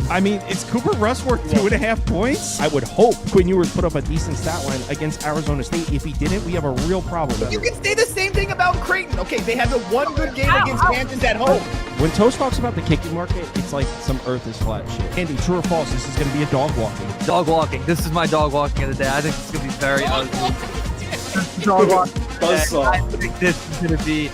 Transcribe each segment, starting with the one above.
I mean, it's Cooper Rush worth 2.5 points. I would hope Quinn Ewers put up a decent stat line against Arizona State. If he didn't, we have a real problem. You can say the same thing about Creighton. Okay, they had the one good game against Kansas at home. When Toast talks about the kicking market, it's like some earth is flat shit. Andy, true or false, this is going to be a dog walking. Dog walking. This is my dog walking of the day. I think it's going to be very ugly. Dog walking. I think this is going to be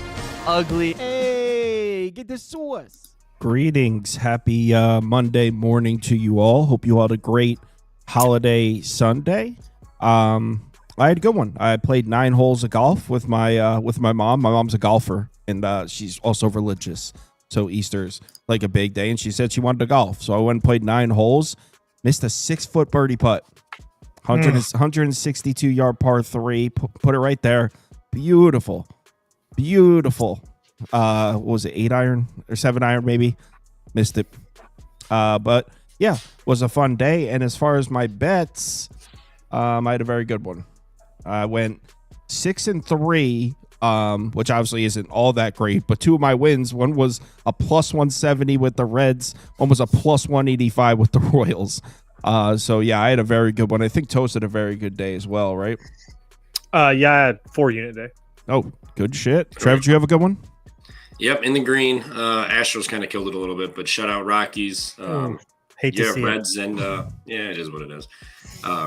ugly. Hey, get the sauce. Greetings. Happy Monday morning to you all. Hope you all had a great holiday Sunday. I had a good one. I played 9 holes of golf with my mom. My mom's a golfer, and she's also religious. So Easter's like a big day, and she said she wanted to golf. So I went and played 9 holes. Missed a 6-foot birdie putt. 162-yard par 3. Put it right there. Beautiful. What was it, 8-iron or 7-iron maybe? Missed it. But yeah, was a fun day. And as far as my bets, I had a very good one. I went 6-3, which obviously isn't all that great, but 2 of my wins, one was a plus 170 with the Reds, one was a plus 185 with the Royals. So yeah, I had a very good one. I think Toast had a very good day as well, right? Yeah, I had 4-unit day. Oh, good shit. Trev, did you have a good one? Yep, in the green. Astros kind of killed it a little bit, but shutout Rockies. Hate to see Reds and yeah, it is what it is.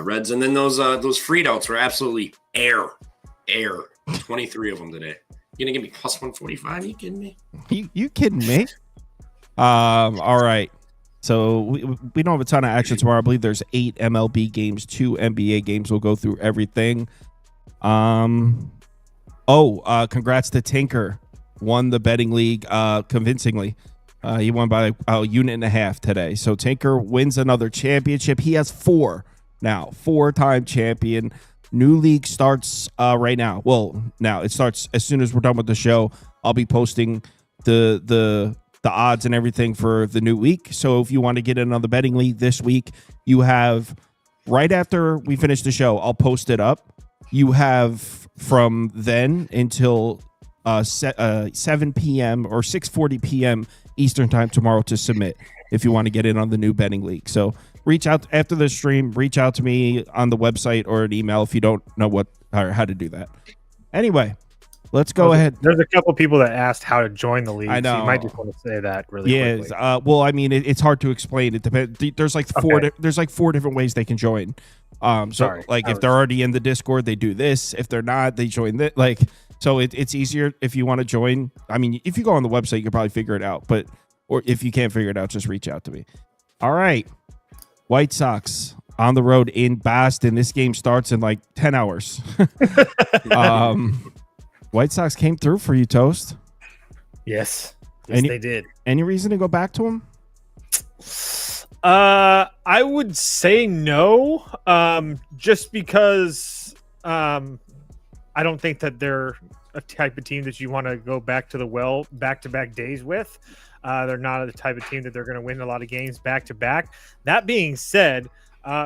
Reds, and then those freed outs were absolutely air. 23 of them today. You gonna give me plus 145? Are you kidding me? You kidding me? All right. So we don't have a ton of action tomorrow. I believe there's 8 MLB games, 2 NBA games. We'll go through everything. Congrats to Tinker. Won the betting league convincingly. He won by a unit and a half today. So Tinker wins another championship. He has 4 now. 4-time champion. New league starts right now. Well, now it starts as soon as we're done with the show. I'll be posting the odds and everything for the new week. So if you want to get in on the betting league this week, you have right after we finish the show, I'll post it up. You have from then until 7 p.m. or 6:40 p.m. Eastern time tomorrow to submit if you want to get in on the new betting league. So reach out after the stream, reach out to me on the website or an email if you don't know what or how to do that. Anyway, let's go ahead. There's a couple people that asked how to join the league. I know. So you might just want to say that really quickly. Well, I mean, it's hard to explain. It depends. There's like 4 different ways they can join. If they're already in the Discord, they do this. If they're not, they join that. So it's easier if you want to join. I mean, if you go on the website, you can probably figure it out. Or if you can't figure it out, just reach out to me. All right. White Sox on the road in Boston. This game starts in like 10 hours. White Sox came through for you, Toast. Yes, they did. Any reason to go back to them? I would say no, just because I don't think that they're a type of team that you want to go back to the well back-to-back days with. They're not the type of team that they're going to win a lot of games back-to-back. That being said,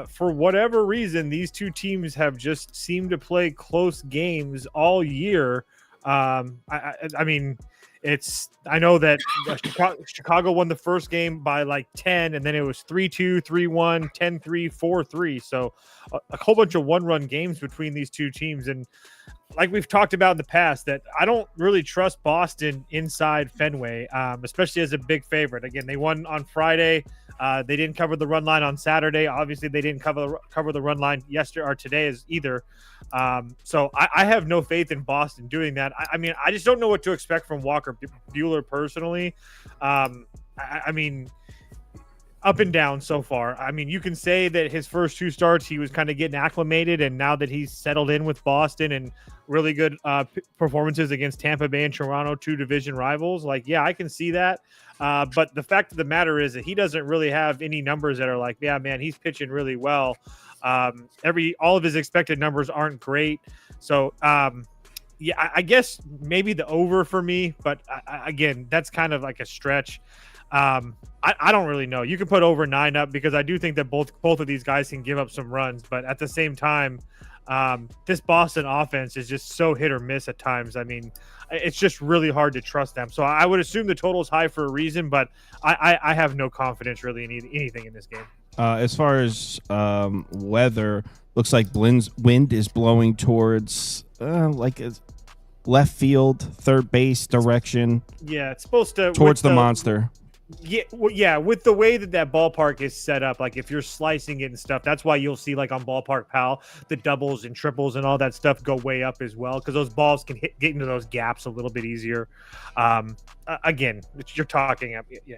for whatever reason, these two teams have just seemed to play close games all year. I mean, I know that Chicago won the first game by like 10, and then it was 3-2, 3-1, 10-3, 4-3. So a whole bunch of one-run games between these two teams. And like we've talked about in the past, that I don't really trust Boston inside Fenway, especially as a big favorite. Again, they won on Friday. They didn't cover the run line on Saturday. Obviously, they didn't cover the run line yesterday or today either. So I have no faith in Boston doing that. I mean, I just don't know what to expect from Walker Buehler personally. I mean, up and down so far. I mean, you can say that his first 2 starts, he was kind of getting acclimated, and now that he's settled in with Boston and really good performances against Tampa Bay and Toronto, 2 division rivals, yeah, I can see that. But the fact of the matter is that he doesn't really have any numbers that are like, yeah, man, he's pitching really well. All of his expected numbers aren't great. So, yeah, I guess maybe the over for me, but again, that's kind of like a stretch. I don't really know. You can put over 9 up because I do think that both of these guys can give up some runs, but at the same time, This Boston offense is just so hit or miss at times. I mean, it's just really hard to trust them. So I would assume the total is high for a reason, but I have no confidence really in anything in this game. As far as weather, looks like wind is blowing towards left field, third base direction. Yeah, it's supposed to towards the monster. Yeah, with the way that ballpark is set up, like if you're slicing it and stuff, that's why you'll see like on Ballpark Pal, the doubles and triples and all that stuff go way up as well, because those balls can get into those gaps a little bit easier. Again, you're talking, yeah.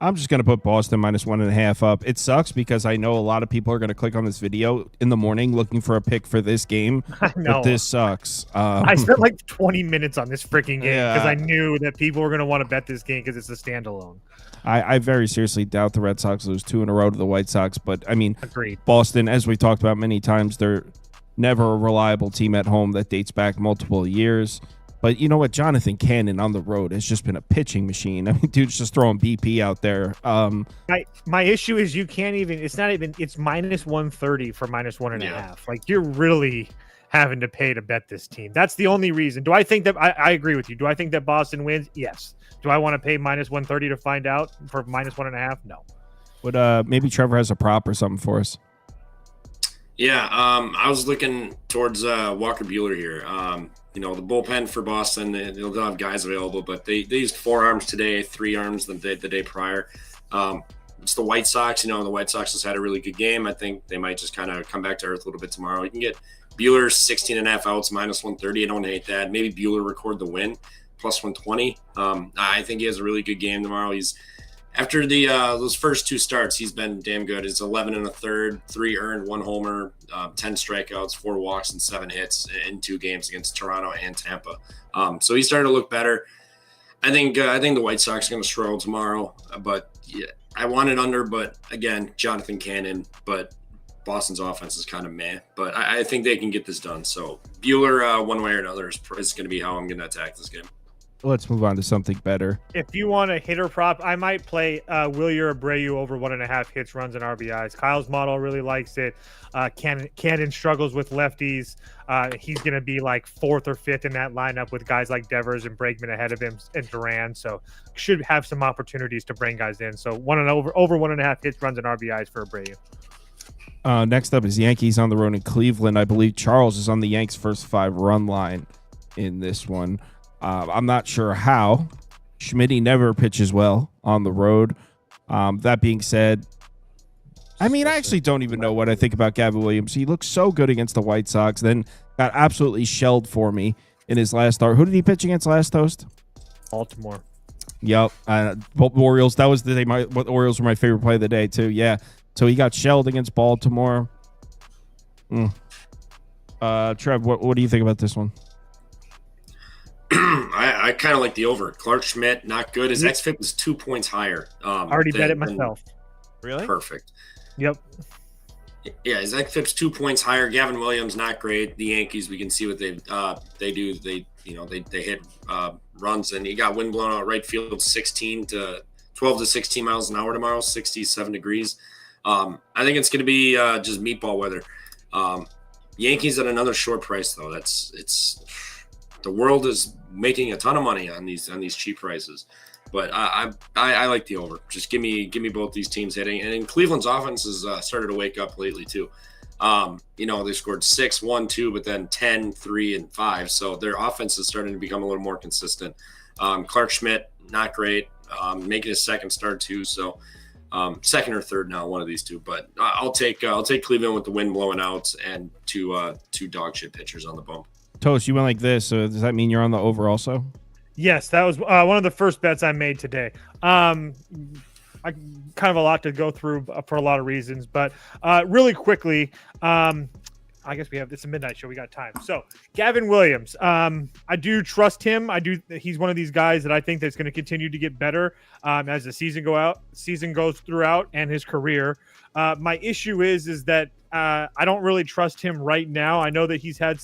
I'm just going to put Boston -1.5 up. It sucks because I know a lot of people are going to click on this video in the morning looking for a pick for this game. I know. But this sucks. I spent like 20 minutes on this freaking game because Yeah. I knew that people were going to want to bet this game because it's a standalone. I very seriously doubt the Red Sox lose 2 in a row to the White Sox. But, I mean, Agreed. Boston, as we've talked about many times, they're never a reliable team at home that dates back multiple years. But you know what? Jonathan Cannon on the road has just been a pitching machine. I mean, dude's just throwing BP out there. My issue is you can't even. It's -130 for -1.5. Yeah. Like you're really having to pay to bet this team. That's the only reason. Do I think that I agree with you? Do I think that Boston wins? Yes. Do I want to pay -130 to find out for -1.5? No. But maybe Trevor has a prop or something for us. Yeah, I was looking towards Walker Buehler here. The bullpen for Boston, they'll have guys available, but they used 4 arms today, 3 arms the day prior. It's the White Sox. The White Sox has had a really good game. I think they might just kind of come back to earth a little bit tomorrow. You can get Buehler 16.5 outs, -130. I don't hate that. Maybe Buehler record the win, +120. I think he has a really good game tomorrow. After those first 2 starts, he's been damn good. It's 11 1/3, 3 earned, 1 homer, 10 strikeouts, 4 walks, and 7 hits in 2 games against Toronto and Tampa. So he started to look better. I think the White Sox are going to struggle tomorrow. But yeah, I want it under. But again, Jonathan Cannon. But Boston's offense is kind of meh. But I think they can get this done. So Buehler, one way or another, is going to be how I'm going to attack this game. Let's move on to something better. If you want a hitter prop, I might play Wilyer Abreu over 1.5 hits, runs, and RBIs. Kyle's model really likes it. Cannon struggles with lefties. He's going to be like 4th or 5th in that lineup with guys like Devers and Bregman ahead of him and Duran. So should have some opportunities to bring guys in. So over 1.5 hits, runs, and RBIs for Abreu. Next up is Yankees on the road in Cleveland. I believe Charles is on the Yanks' first 5-run line in this one. I'm not sure how. Schmitty never pitches well on the road. That being said, I actually don't even know what I think about Gavin Williams. He looked so good against the White Sox, then got absolutely shelled for me in his last start. Who did he pitch against last, Toast? Baltimore. Yep. Orioles. That was the day. The Orioles were my favorite play of the day, too. Yeah. So he got shelled against Baltimore. Trev, what do you think about this one? I kind of like the over. Clark Schmidt, not good. His xFIP is 2 points higher. Already bet it myself. Really? Perfect. Yep. Yeah, his xFIP's 2 points higher. Gavin Williams, not great. The Yankees, we can see what they do. They hit runs, and he got wind blown out right field 12 to 16 miles an hour tomorrow, 67 degrees. I think it's going to be just meatball weather. Yankees at another short price though. The world is making a ton of money on these cheap prices, but I like the over. Just give me both these teams hitting, and Cleveland's offense has started to wake up lately too. They scored 6, 1, 2, but then 10, 3, and 5. So their offense is starting to become a little more consistent. Clark Schmidt, not great, making his second start too. So second or third now, one of these two. But I'll take Cleveland with the wind blowing out and two dog shit pitchers on the bump. Toast, you went like this, so does that mean you're on the over also? Yes, that was one of the first bets I made today. I kind of a lot to go through for a lot of reasons, but really quickly, I guess it's a midnight show. We got time. So Gavin Williams, I do trust him. He's one of these guys that I think that's going to continue to get better as the season goes throughout and his career. My issue is that I don't really trust him right now. I know that he's had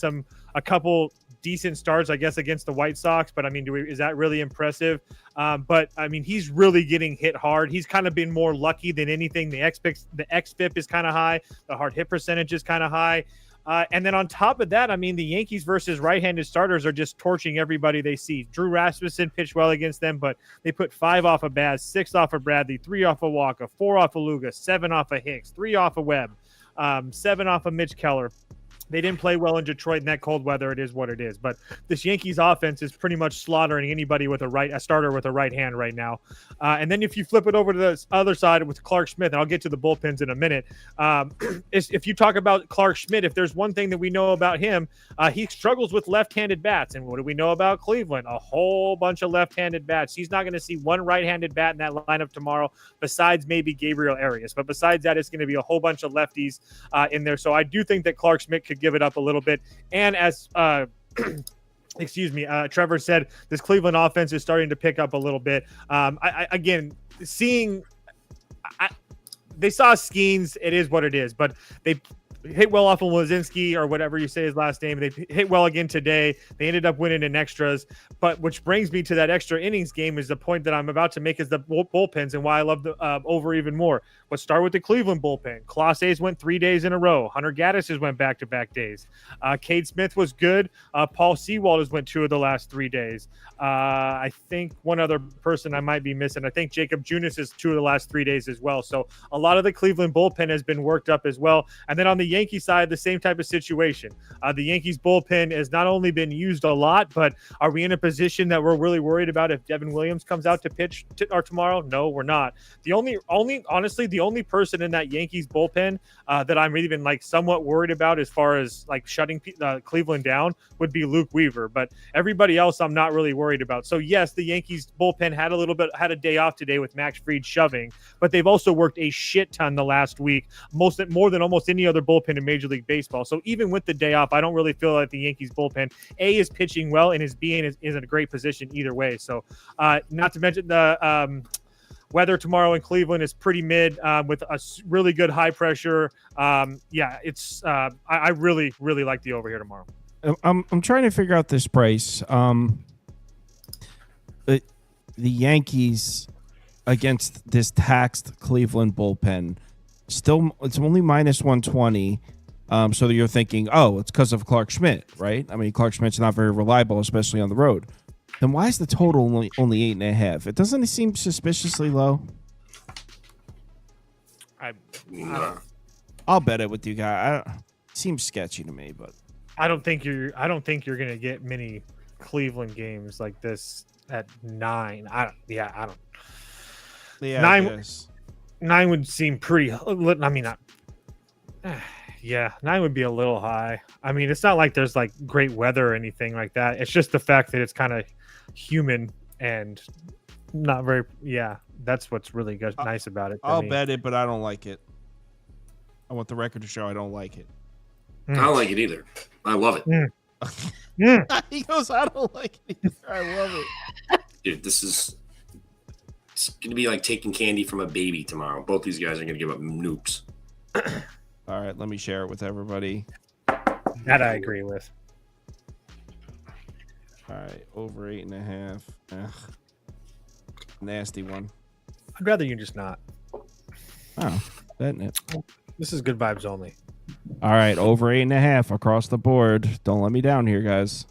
a couple decent starts, I guess, against the White Sox, but is that really impressive? But he's really getting hit hard. He's kind of been more lucky than anything. The xFIP is kind of high. The hard hit percentage is kind of high. And then on top of that, I mean, the Yankees versus right-handed starters are just torching everybody they see. Drew Rasmussen pitched well against them, but they put 5 off of Baz, 6 off of Bradley, 3 off of Walker, 4 off of Luga, 7 off of Hicks, 3 off of Webb, 7 off of Mitch Keller. They didn't play well in Detroit in that cold weather. It is what it is. But this Yankees offense is pretty much slaughtering anybody with a starter with a right hand right now. And then if you flip it over to the other side with Clark Schmidt, and I'll get to the bullpens in a minute. If you talk about Clark Schmidt, if there's one thing that we know about him, he struggles with left-handed bats. And what do we know about Cleveland? A whole bunch of left-handed bats. He's not going to see one right-handed bat in that lineup tomorrow, besides maybe Gabriel Arias. But besides that, it's going to be a whole bunch of lefties in there. So I do think that Clark Schmidt could give it up a little bit. And as excuse me, Trevor said, this Cleveland offense is starting to pick up a little bit. They saw Skeens. It is what it is, but they hit well off of Lazinski or whatever you say his last name. They hit well again today. They ended up winning in extras, but which brings me to that extra innings game is the point that I'm about to make is the bullpens and why I love the over even more. Let's start with the Cleveland bullpen. Clase's went 3 days in a row. Hunter Gaddis's went back-to-back days. Cade Smith was good. Paul Sewald went 2 of the last 3 days. I think one other person I might be missing. I think Jacob Junis is 2 of the last 3 days as well. So a lot of the Cleveland bullpen has been worked up as well. And then on the Yankee side, the same type of situation. The Yankees bullpen has not only been used a lot, but are we in a position that we're really worried about if Devin Williams comes out to pitch tomorrow? No, we're not. Honestly, the only person in that Yankees bullpen that I'm even like somewhat worried about as far as like shutting Cleveland down would be Luke Weaver, but everybody else I'm not really worried about. So yes, the Yankees bullpen had a day off today with Max Fried shoving, but they've also worked a shit ton the last week, more than almost any other bullpen in Major League Baseball. So even with the day off, I don't really feel like the Yankees bullpen is pitching well and is in a great position either way. So not to mention the weather tomorrow in Cleveland is pretty mid with a really good high pressure. I really, really like the over here tomorrow. I'm trying to figure out this price. The Yankees against this taxed Cleveland bullpen, still it's only minus 120. So you're thinking, oh, it's because of Clark Schmidt, right? I mean, Clark Schmidt's not very reliable, especially on the road. Then why is the total only 8.5? It doesn't seem suspiciously low. I'll bet it with you guys. It seems sketchy to me, but I don't think you're going to get many Cleveland games like this at 9. I don't. Yeah, 9 would seem pretty. I mean, yeah, 9 would be a little high. I mean, it's not like there's like great weather or anything like that. It's just the fact that it's kind of humid and not very. Yeah, that's what's really good, nice about it. I'll bet it, but I don't like it. I want the record to show I don't like it. I don't like it either. I love it. He goes, I don't like it either. I love it. Dude, it's going to be like taking candy from a baby tomorrow. Both these guys are going to give up nukes. All right, let me share it with everybody. That I agree with. All right, over 8.5. Ugh. Nasty one. I'd rather you just not. Oh, betting it. This is good vibes only. All right, over 8.5 across the board. Don't let me down here, guys.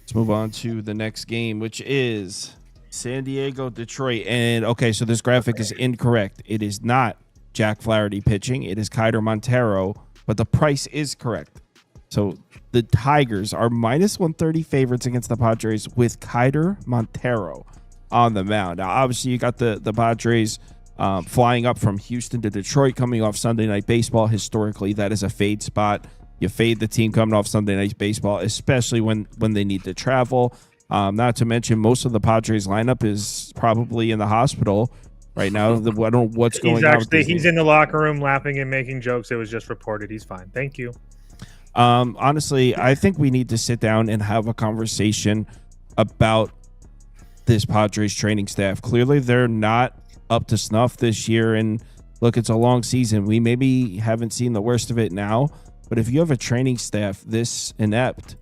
Let's move on to the next game, which is San Diego, Detroit. And, okay, so this graphic is incorrect. It is not Jack Flaherty pitching. It is Keider Montero, but the price is correct. So the Tigers are minus 130 favorites against the Padres with Keider Montero on the mound. Now, obviously, you got the Padres flying up from Houston to Detroit coming off Sunday Night Baseball. Historically, that is a fade spot. You fade the team coming off Sunday Night Baseball, especially when they need to travel. Not to mention, most of the Padres lineup is probably in the hospital right now. I don't know what's going on. He's in the locker room laughing and making jokes. It was just reported. He's fine. Thank you. Honestly, I think we need to sit down and have a conversation about this Padres training staff. Clearly, they're not up to snuff this year. And look, it's a long season. We maybe haven't seen the worst of it now. But if you have a training staff this inept,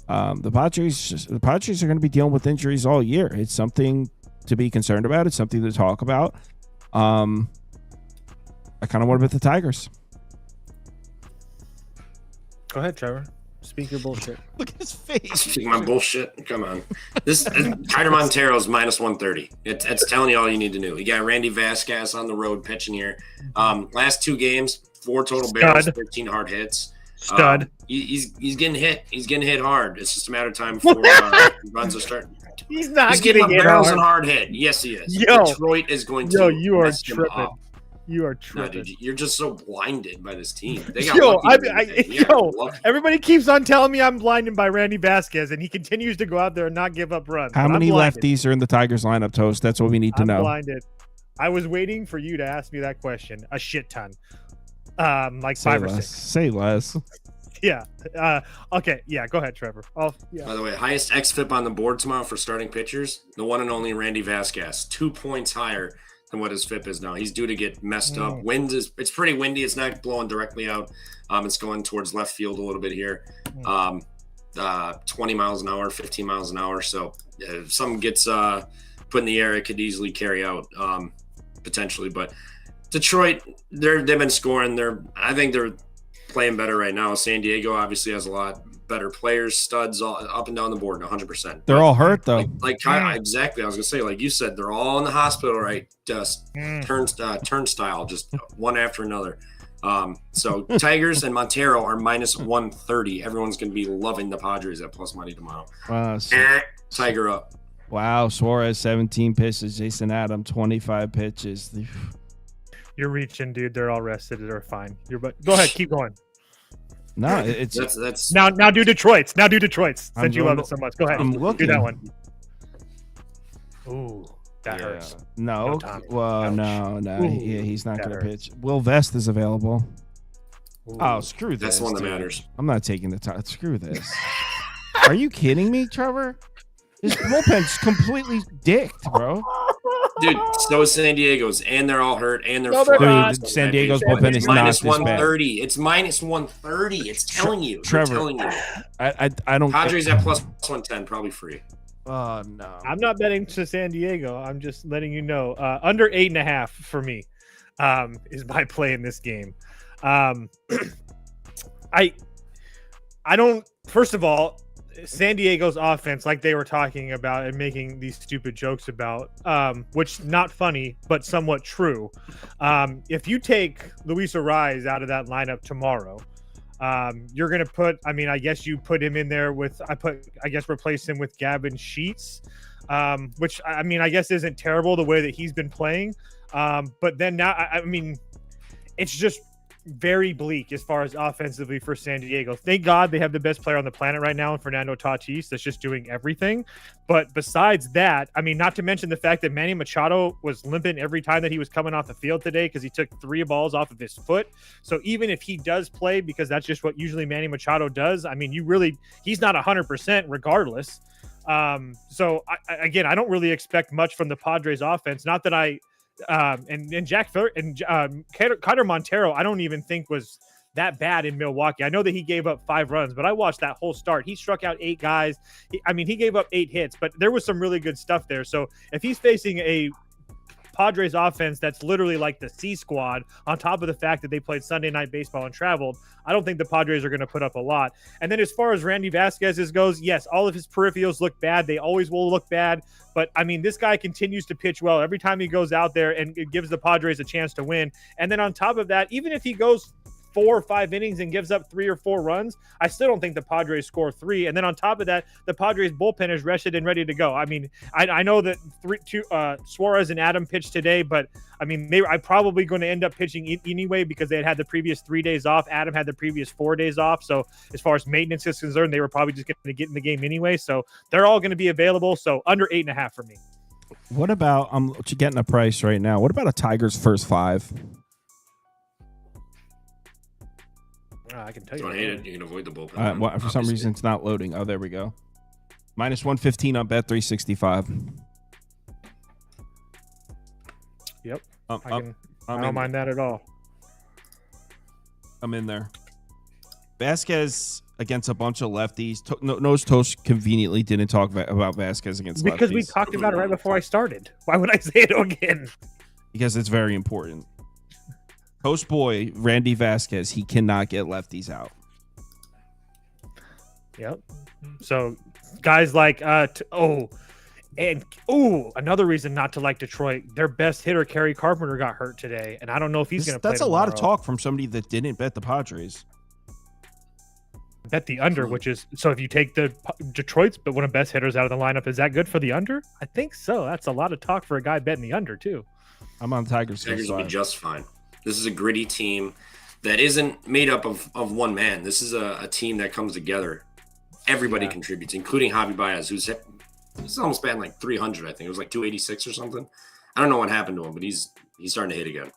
the Padres are going to be dealing with injuries all year. It's something to be concerned about. It's something to talk about. I kind of want to bet the Tigers. Go ahead, Trevor. Speak your bullshit. Look at his face. Speaking my bullshit. Come on. This Kyler Montero's minus 130. It's telling you all you need to know. You got Randy Vasquez on the road pitching here. Last 2 games, 4 total barrels, 13 hard hits. Stud. He's getting hit. He's getting hit hard. It's just a matter of time before runs are starting. He's not He's getting hit barrels hard. and hard hit. Yes, he is. Yo. Detroit is going to. You are mess him tripping. up. You are No, tripping. dude, you're just so blinded by this team. They got Yo, lucky. Yeah, lucky. everybody keeps on telling me I'm blinded by Randy Vasquez, and he continues to go out there and not give up runs. How but I'm many blinded. lefties are in the Tigers lineup, Toast? That's what we need to I'm know. blinded. I was waiting for you to ask me that question. A shit ton. Like Say 5 or less. 6. Say less. Yeah. Okay. Yeah. Go ahead, Trevor. Yeah. By the way, highest xFIP on the board tomorrow for starting pitchers, the one and only Randy Vasquez, 2 points higher than what his FIP is now. He's due to get messed up. It's pretty windy. It's not blowing directly out. It's going towards left field a little bit here. 20 miles an hour, 15 miles an hour. So if something gets put in the air, it could easily carry out potentially. But Detroit, they've been scoring. I think they're playing better right now. San Diego obviously has a lot better players, studs all, up and down the board, 100%. They're all hurt, though. Exactly. I was gonna say, like you said, they're all in the hospital, right? Just turnstile, just one after another. So Tigers and Montero are minus 130. Everyone's gonna be loving the Padres at plus money tomorrow. Tiger up. Wow, Suarez 17 pitches, Jason Adam 25 pitches. You're reaching, dude. They're all rested. They're fine. Go ahead. Keep going. No, it's that's Now do Detroit's. Since you love it so much. Go ahead. I'm Do looking. that one. Ooh, that hurts. No, Tommy. well, Ouch. no, Ooh, he's not that going to hurts. pitch. Will Vest is available. Ooh. Oh, screw this. that's the one that dude. matters. I'm not taking the time. Screw this. Are you kidding me, Trevor? This bullpen's completely dicked, bro. Dude, so is San Diego's, and they're all hurt, and they're No, they're four not. games San behind. Diego's It's bullpen is not minus this bad. 130. It's minus 130. It's telling you. Trevor, It's telling you. I don't. Padres at plus 110, probably free. Oh no. I'm not betting to San Diego. I'm just letting you know. Under 8.5 for me is my play in this game. I don't. First of all, San Diego's offense, like they were talking about and making these stupid jokes about, which not funny but somewhat true. If you take Luis Ariz out of that lineup tomorrow, you're gonna put. I mean, I guess you put him in there with. Replace him with Gavin Sheets, which I mean, I guess isn't terrible the way that he's been playing. But then now, I mean, it's just very bleak as far as offensively for San Diego. Thank God they have the best player on the planet right now in Fernando Tatis that's just doing everything. But besides that, I mean, not to mention the fact that Manny Machado was limping every time that he was coming off the field today because he took 3 balls off of his foot. So even if he does play, because that's just what usually Manny Machado does, I mean, he's not 100% regardless. So I don't really expect much from the Padres offense. Not that and Jack and Cutter Montero, I don't even think was that bad in Milwaukee. I know that he gave up 5 runs, but I watched that whole start. He struck out 8 guys. He gave up 8 hits, but there was some really good stuff there. So if he's facing a Padres offense that's literally like the C squad, on top of the fact that they played Sunday night baseball and traveled, I don't think the Padres are going to put up a lot. And then as far as Randy Vasquez goes, yes, all of his peripherals look bad. They always will look bad. But I mean, this guy continues to pitch well every time he goes out there, and it gives the Padres a chance to win. And then on top of that, even if he goes 4 or 5 innings and gives up 3 or 4 runs, I still don't think the Padres score 3. And then on top of that, the Padres bullpen is rested and ready to go. I mean, I know that Suarez and Adam pitched today, but I mean, I'm probably going to end up pitching anyway because they had the previous 3 days off. Adam had the previous 4 days off. So as far as maintenance is concerned, they were probably just going to get in the game anyway. So they're all going to be available. So under 8.5 for me. What about I'm getting a price right now? What about a Tigers first 5? I can tell you. Don't hate it. You can avoid the bullpen. Well, for some reason, it's not loading. Oh, there we go. Minus 115 on Bet 365. Yep. I I don't mind that at all. I'm in there. Vasquez against a bunch of lefties. Nose Toast conveniently didn't talk about Vasquez against lefties. Because we talked about it right before I started. Why would I say it again? Because it's very important. Host boy Randy Vasquez, he cannot get lefties out. Yep. So guys like another reason not to like Detroit. Their best hitter, Kerry Carpenter, got hurt today, and I don't know if he's going to play. That's a lot of talk from somebody that didn't bet the Padres. Bet the under, which is so if you take the Detroit's but one of the best hitters out of the lineup, is that good for the under? I think so. That's a lot of talk for a guy betting the under too. I'm on Tigers. Tigers will be just fine. This is a gritty team that isn't made up of one man. This is a team that comes together. Everybody contributes, including Javi Baez, who's almost batting like 300. I think it was like 286 or something. I don't know what happened to him, but he's starting to hit again.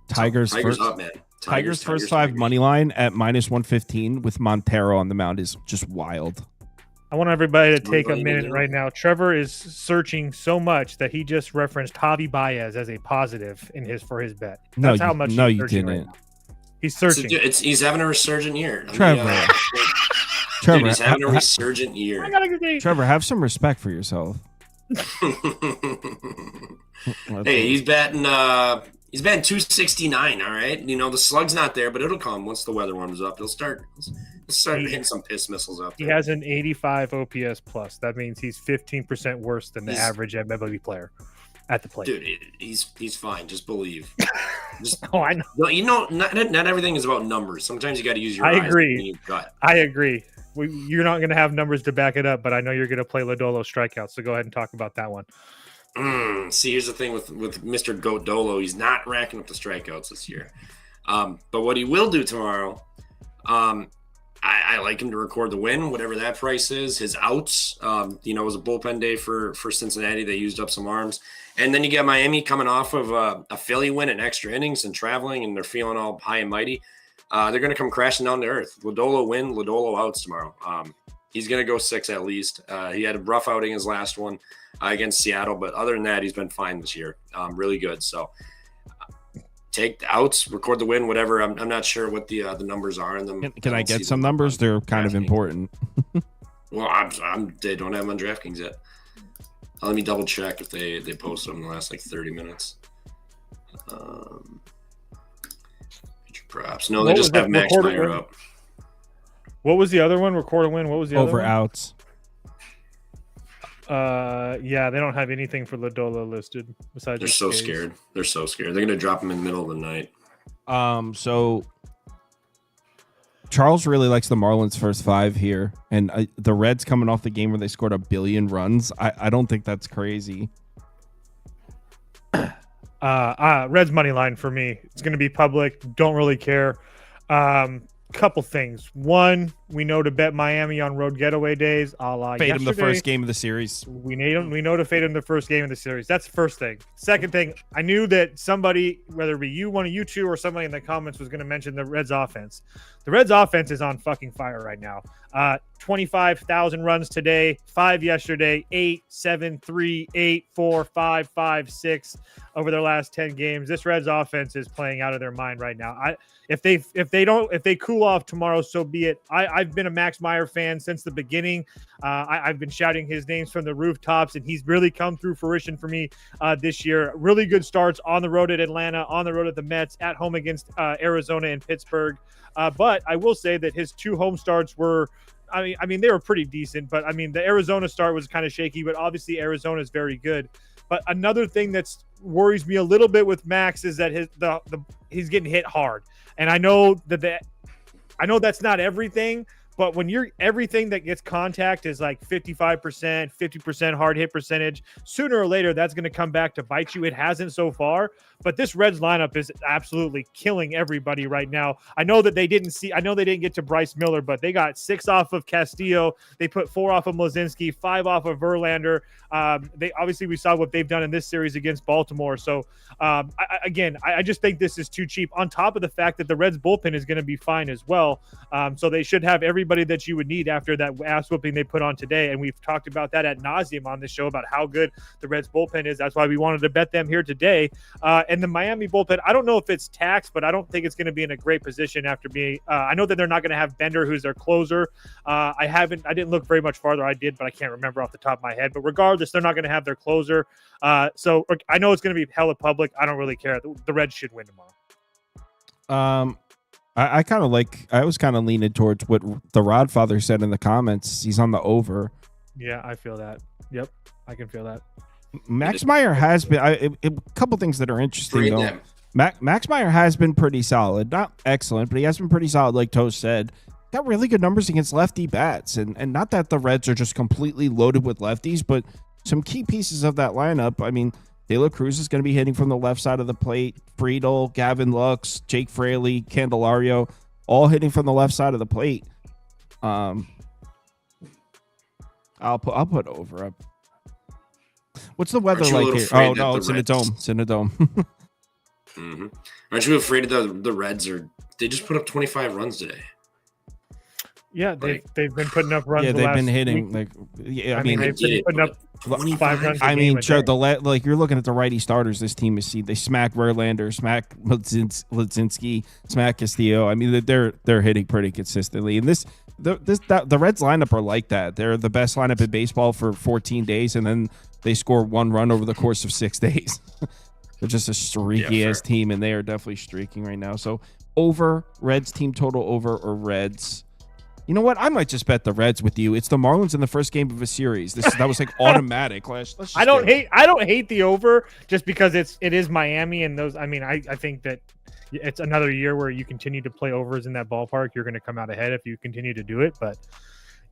Tigers first up, man. Tigers first five money line at -115 with Montero on the mound is just wild. I want everybody to take a minute right now. Trevor is searching so much that he just referenced Javi Baez as a positive for his bet. That's how much. No, you didn't. Right, he's searching. He's having a resurgent year. Trevor. Trevor, he's having a resurgent year. Trevor, have some respect for yourself. Hey, he's batting 269. All right, you know the slug's not there, but it'll come once the weather warms up. He'll start hitting some piss missiles up there. He has an 85 OPS plus. That means he's 15% worse than the average MLB player at the plate. Dude, he's fine. Just believe. I know. You know, not everything is about numbers. Sometimes you got to use your eyes. I agree. You're not going to have numbers to back it up, but I know you're going to play Lodolo strikeouts. So go ahead and talk about that one. See, here's the thing with Mr. Goat Dolo. He's not racking up the strikeouts this year. But what he will do tomorrow, I like him to record the win, whatever that price is. His outs, it was a bullpen day for Cincinnati. They used up some arms. And then you get Miami coming off of a Philly win in extra innings and traveling, and they're feeling all high and mighty. They're going to come crashing down to earth. Lodolo win, Lodolo outs tomorrow. He's going to go 6 at least. He had a rough outing his last one against Seattle, but other than that, he's been fine this year. Really good. So take the outs, record the win, whatever. I'm not sure what the numbers are in them. Can I get some numbers? They're kind of important. Well, they don't have them on DraftKings yet. Let me double check if they post them in the last like 30 minutes. Perhaps. No, they just have Max Meyer up. What was the other one? Record a win. What was the other one? Over outs. Yeah, they don't have anything for Lodolo listed besides. They're so scared. They're so scared. They're gonna drop him in the middle of the night. So Charles really likes the Marlins first 5 here, and the Reds coming off the game where they scored 1 billion runs. I don't think that's crazy. Reds money line for me. It's going to be public. Don't really care. Couple things. One, we know to bet Miami on road getaway days. A la fade him the first game of the series. We know to fade him the first game of the series. That's the first thing. Second thing, I knew that somebody, whether it be you, one of you two, or somebody in the comments was going to mention the Reds offense. The Reds offense is on fucking fire right now. 25,000 runs today, 5 yesterday, 8, 7, 3, 8, 4, 5, 5, 6 over their last 10 games. This Reds offense is playing out of their mind right now. If they cool off tomorrow, so be it. I've been a Max Meyer fan since the beginning. I've been shouting his names from the rooftops, and he's really come through fruition for me this year. Really good starts on the road at Atlanta, on the road at the Mets, at home against Arizona and Pittsburgh. But I will say that his 2 home starts were, I mean, they were pretty decent. But I mean, the Arizona start was kind of shaky, but obviously Arizona is very good. But another thing that worries me a little bit with Max is that he's getting hit hard, and I know that's not everything. But when everything that gets contact is like 55%, 50% hard hit percentage, sooner or later that's going to come back to bite you. It hasn't so far, but this Reds lineup is absolutely killing everybody right now. I know they didn't get to Bryce Miller, but they got 6 off of Castillo. They put 4 off of Mlazinski, 5 off of Verlander. We saw what they've done in this series against Baltimore. So I just think this is too cheap, on top of the fact that the Reds bullpen is going to be fine as well. So they should have everybody that you would need after that ass whooping they put on today. And we've talked about that ad nauseum on this show about how good the Reds bullpen is. That's why we wanted to bet them here today. And the Miami bullpen, I don't know if it's taxed, but I don't think it's going to be in a great position after being, I know that they're not going to have Bender, who's their closer. I didn't look very much farther. I did, but I can't remember off the top of my head. But regardless, they're not going to have their closer. So I know it's going to be hella public. I don't really care. The Reds should win tomorrow. I kind of like. I was kind of leaning towards what the Rodfather said in the comments. He's on the over. Yeah, I feel that. Yep, I can feel that. Max Meyer has been. A couple things that are interesting Trade though. them. Max Meyer has been pretty solid. Not excellent, but he has been pretty solid. Like Toast said, got really good numbers against lefty bats, and not that the Reds are just completely loaded with lefties, but some key pieces of that lineup. I mean, De La Cruz is going to be hitting from the left side of the plate. Friedel, Gavin Lux, Jake Fraley, Candelario, all hitting from the left side of the plate. I'll put over up. What's the weather Aren't you a like little here? afraid Oh that no, the it's in a Reds- dome. It's in a dome. Mm-hmm. Aren't you afraid of the Reds? They just put up 25 runs today. Yeah, they've been putting up runs. Yeah, the they've last been hitting week. I I mean, they've been putting up 5 runs. I mean, sure. day. Like you're looking at the righty starters. This team is they smack Verlander, smack Ladzinski, smack Castillo. I mean, they're hitting pretty consistently. And the Reds lineup are like that. They're the best lineup in baseball for 14 days, and then they score 1 run over the course of 6 days. They're just a streaky ass team, and they are definitely streaking right now. So over Reds team total over or Reds. You know what? I might just bet the Reds with you. It's the Marlins in the first game of a series. That was like automatic. Let's just I don't hate the over just because it is Miami and those. I mean, I think that it's another year where you continue to play overs in that ballpark. You're going to come out ahead if you continue to do it. But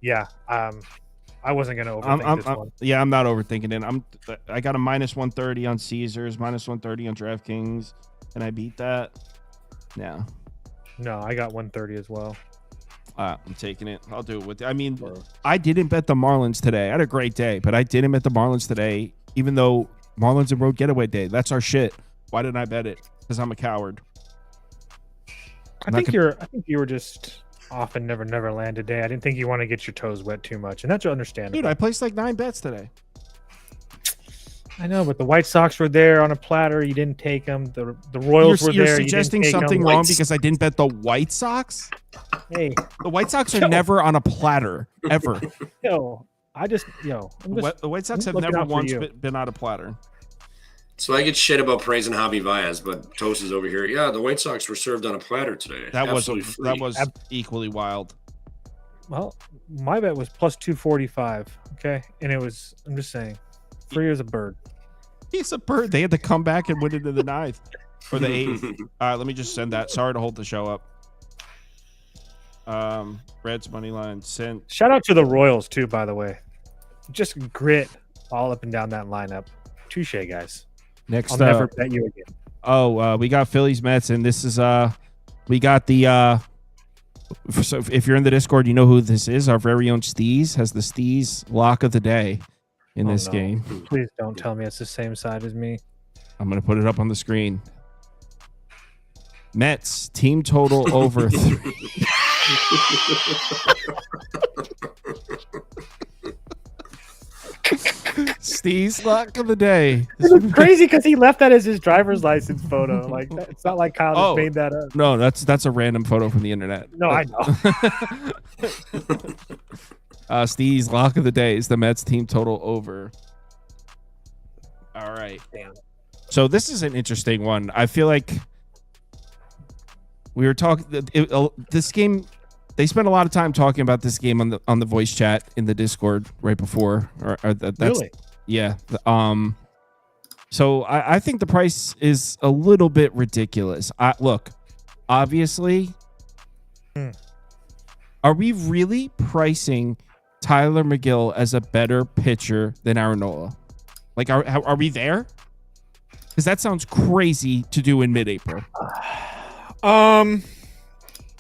yeah, I wasn't going to overthink this one. Yeah, I'm not overthinking it. I got a minus 130 on Caesars, minus 130 on DraftKings, and I beat that. Yeah. No, I got 130 as well. I'm taking it. I'll do it with. I mean, I didn't bet the Marlins today. I had a great day, but I didn't bet the Marlins today, even though Marlins and road getaway day. That's our shit. Why didn't I bet it? Because I'm a coward. I think you were just off and never land today. I didn't think you want to get your toes wet too much, and that's understandable. Dude, I placed like 9 bets today. I know, but the White Sox were there on a platter. You didn't take them. The Royals were there. You're suggesting something wrong because I didn't bet the White Sox? Hey, the White Sox are never on a platter, ever. The White Sox have never once been on a platter. So I get shit about praising Javi Baez, but Toast is over here. Yeah, the White Sox were served on a platter today. That was equally wild. Well, my bet was plus 245. Okay, and I'm just saying, free as a bird. He's a bird. They had to come back and win it in the 9th or the 8th. All right, let me just send that. Sorry to hold the show up. Reds money line sent. Shout out to the Royals too, by the way. Just grit all up and down that lineup. Touche, guys. Next, I'll never bet you again. We got Phillies Mets, and this is we got the so if you're in the Discord, you know who this is. Our very own Steez has the Steez lock of the day in this game. Please don't tell me it's the same side as me. I'm gonna put it up on the screen. Mets team total over 3. Steve's lock of the day. It's crazy because he left that as his driver's license photo. Like it's not like Kyle just made that up. No, that's a random photo from the internet. No, I know. Steve's lock of the day is the Mets team total over. All right. Damn. So this is an interesting one. I feel like we were talking this game. They spent a lot of time talking about this game on the voice chat in the Discord right before. That's really? Yeah. So I think the price is a little bit ridiculous. Look, obviously, are we really pricing Tyler McGill as a better pitcher than Aaron Nola? Like, are we there? Because that sounds crazy to do in mid-April.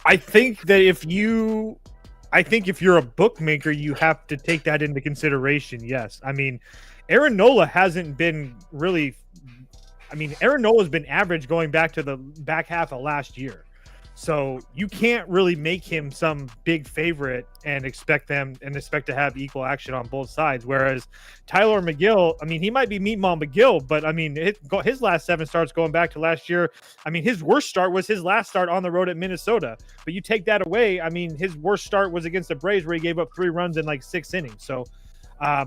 I think that if you're a bookmaker, you have to take that into consideration. Yes. I mean, Aaron Nola hasn't been really, Aaron Nola's been average going back to the back half of last year. So you can't really make him some big favorite and expect to have equal action on both sides. Whereas Tyler McGill, he might be Meatball McGill, but his last 7 starts going back to last year. His worst start was his last start on the road at Minnesota. But you take that away, his worst start was against the Braves where he gave up 3 runs in like 6 innings. So I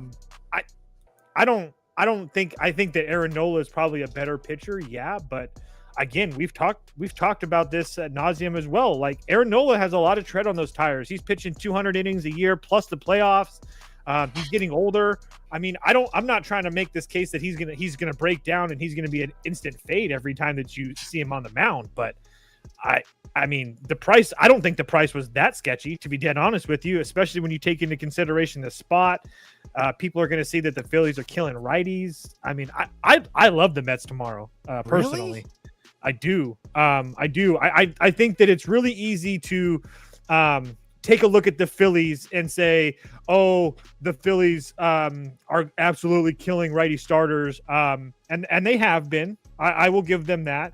think that Aaron Nola is probably a better pitcher. Yeah, but again, we've talked about this ad nauseum as well. Like Aaron Nola has a lot of tread on those tires. He's pitching 200 innings a year plus the playoffs. He's getting older. I mean, I'm not trying to make this case that he's gonna break down and he's gonna be an instant fade every time that you see him on the mound. But I mean, the price, I don't think the price was that sketchy, to be dead honest with you, especially when you take into consideration the spot. People are going to see that the Phillies are killing righties. I mean, I love the Mets tomorrow, personally. Really? I do. I think that it's really easy to take a look at the Phillies and say, oh, the Phillies are absolutely killing righty starters. And they have been. I will give them that.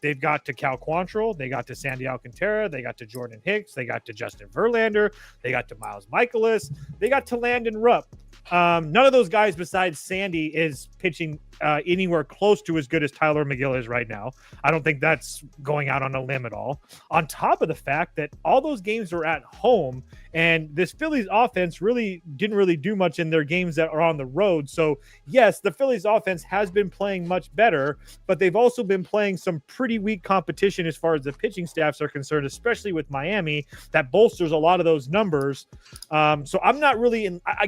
They've got to Cal Quantrill, they got to Sandy Alcantara, they got to Jordan Hicks, they got to Justin Verlander, they got to Miles Michaelis, they got to Landon Rupp. None of those guys besides Sandy is pitching anywhere close to as good as Tyler McGill is right now. I don't think that's going out on a limb at all. On top of the fact that all those games are at home, and this Phillies offense didn't really do much in their games that are on the road. So yes, the Phillies offense has been playing much better, but they've also been playing some pretty weak competition as far as the pitching staffs are concerned, especially with Miami. That bolsters a lot of those numbers. So I'm not really I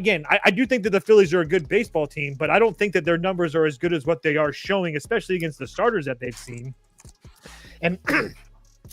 do think that the Phillies are a good baseball team, but I don't think that their numbers are as good as what they are showing, especially against the starters that they've seen. And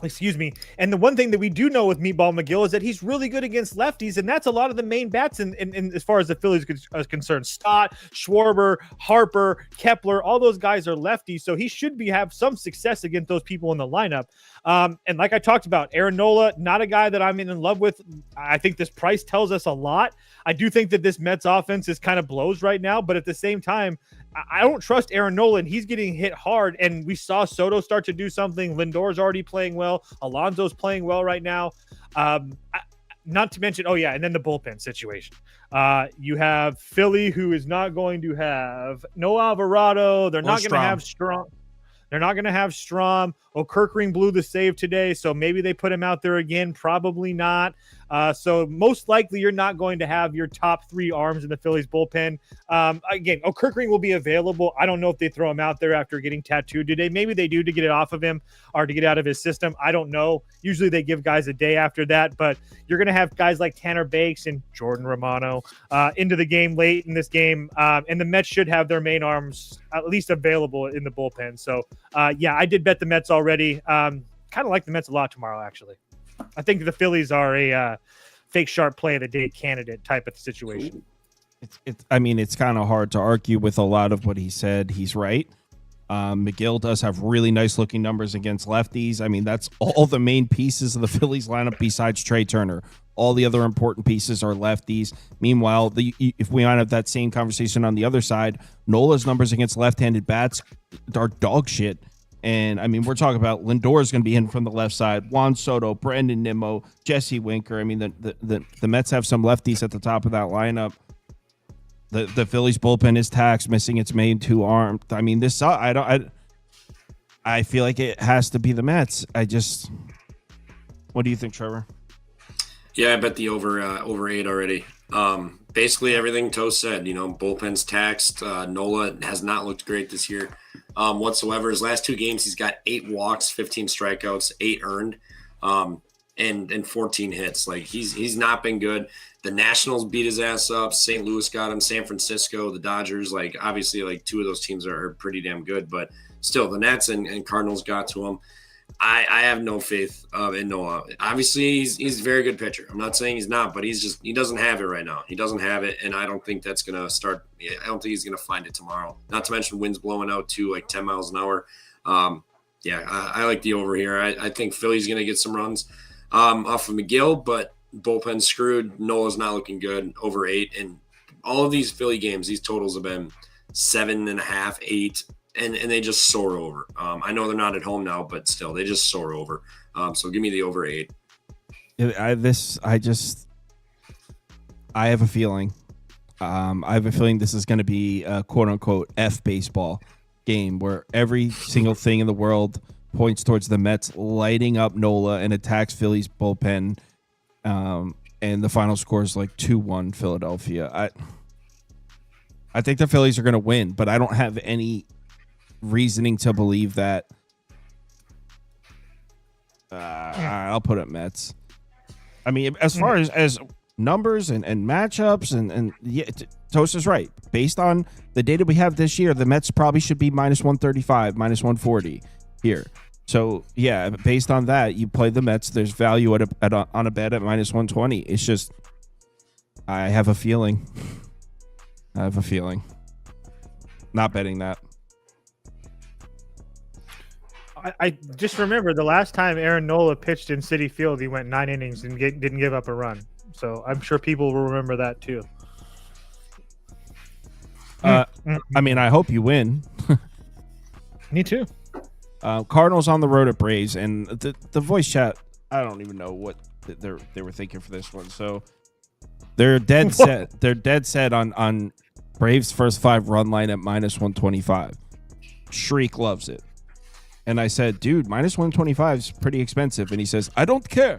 excuse me. And the one thing that we do know with Meatball McGill is that he's really good against lefties, and that's a lot of the main bats in as far as the Phillies are concerned. Stott, Schwarber, Harper, Kepler, all those guys are lefties, so he should have some success against those people in the lineup. And like I talked about, Aaron Nola, not a guy that I'm in love with. I think this price tells us a lot. I do think that this Mets offense is kind of blows right now, but at the same time, I don't trust Aaron Nola, and he's getting hit hard. And we saw Soto start to do something. Lindor's already playing well. Alonso's playing well right now. Not to mention, and then the bullpen situation. You have Philly, who is not going to have no Alvarado. They're not going to have Strong. They're not going to have Strom. O'Kirkring blew the save today, so maybe they put him out there again. Probably not. So most likely you're not going to have your top three arms in the Phillies bullpen. Again, O'Kirkring will be available. I don't know if they throw him out there after getting tattooed today. Maybe they do to get it off of him or to get out of his system. I don't know. Usually they give guys a day after that, but you're going to have guys like Tanner Bakes and Jordan Romano into the game late in this game. And the Mets should have their main arms at least available in the bullpen. So, I did bet the Mets already. Kind of like the Mets a lot tomorrow, actually. I think the Phillies are a fake sharp play of the day candidate type of situation. It's kind of hard to argue with a lot of what he said. He's right. McGill does have really nice looking numbers against lefties. I mean, that's all the main pieces of the Phillies lineup besides Trey Turner. All the other important pieces are lefties. Meanwhile, if we want to have that same conversation on the other side, Nola's numbers against left-handed bats are dog shit. And, I mean, we're talking about Lindor is going to be in from the left side, Juan Soto, Brandon Nimmo, Jesse Winker. I mean, the Mets have some lefties at the top of that lineup. The Phillies bullpen is taxed, missing its main two arms. I mean, I feel like it has to be the Mets. What do you think, Trevor? Yeah, I bet the over 8 already. Basically everything Toe said, bullpen's taxed. Nola has not looked great this year whatsoever. His last two games, he's got 8 walks, 15 strikeouts, 8 earned, and 14 hits. Like he's not been good. The Nationals beat his ass up. St. Louis got him. San Francisco, the Dodgers, obviously two of those teams are pretty damn good, but still the Nets and Cardinals got to him. I have no faith in Noah. Obviously, he's a very good pitcher. I'm not saying he's not, but he doesn't have it right now. He doesn't have it, and I don't think that's going to start. I don't think he's going to find it tomorrow. Not to mention winds blowing out to 10 miles an hour. I like the over here. I think Philly's going to get some runs off of McGill, but bullpen screwed. Noah's not looking good. Over 8, and all of these Philly games, these totals have been 7.5, 8. And they just soar over. I know they're not at home now, but still, they just soar over. So give me the over 8. I have a feeling. I have a feeling this is going to be a quote unquote F baseball game where every single thing in the world points towards the Mets lighting up Nola and attacks Philly's bullpen. And the final score is 2-1 Philadelphia. I think the Phillies are going to win, but I don't have any reasoning to believe that I'll put it Mets. I mean, as far as numbers and matchups and yeah, Toast is right. Based on the data we have this year, the Mets probably should be minus 135, minus 140 here. So yeah, based on that, you play the Mets. There's value on a bet at minus 120. It's just, I have a feeling. Not betting that. I just remember the last time Aaron Nola pitched in Citi Field, he went 9 innings and didn't give up a run. So I'm sure people will remember that too. I mean, I hope you win. Me too. Cardinals on the road at Braves, and the voice chat, I don't even know what they were thinking for this one. So they're dead set. They're dead set on Braves' first 5 run line at minus 125. Shriek loves it. And I said, dude, minus 125 is pretty expensive. And he says, I don't care.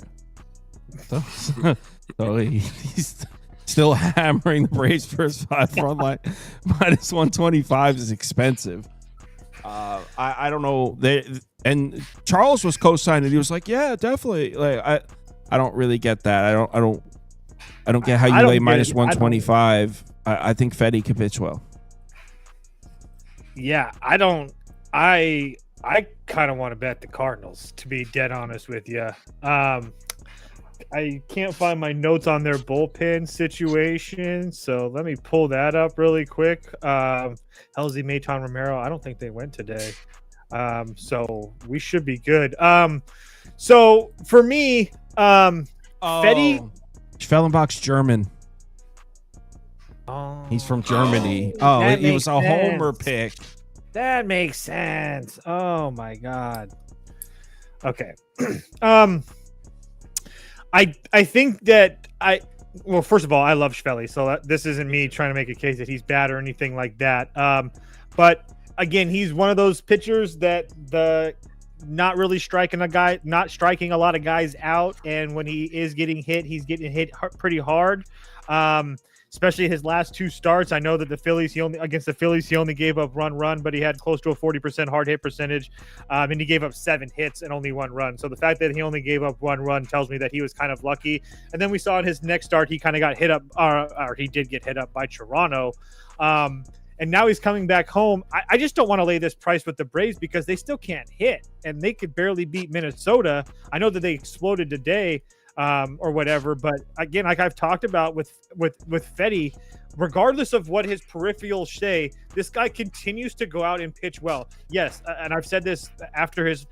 So he's still hammering the Braves' first 5 run line. Minus 125 is expensive. I don't know. And Charles was co-signing. He was like, yeah, definitely. Like I don't really get that. I don't get how you lay minus 125. I think Fetty could pitch well. Yeah, I kind of want to bet the Cardinals, to be dead honest with you. I can't find my notes on their bullpen situation, so let me pull that up really quick. Helzy, Maton, Romero, I don't think they went today. So we should be good. So for me, Fetty. Schwellenbach's German. Oh, He's from Germany. Oh, he was a homer pick. That makes sense. Oh my god. Okay. I think that well, first of all, I love Schvelli, so this isn't me trying to make a case that he's bad or anything like that. But again, he's one of those pitchers that not really striking a lot of guys out, and when he is getting hit, he's getting hit pretty hard. Especially his last 2 starts. I know that against the Phillies, he only gave up run, but he had close to a 40% hard hit percentage. And he gave up 7 hits and only 1 run. So the fact that he only gave up 1 run tells me that he was kind of lucky. And then we saw in his next start, he kind of got hit up, or he did get hit up by Toronto. And now he's coming back home. I just don't want to lay this price with the Braves because they still can't hit, and they could barely beat Minnesota. I know that they exploded today, or whatever, but again, like I've talked about with Fetty, regardless of what his peripherals say, this guy continues to go out and pitch well. Yes, and I've said this after this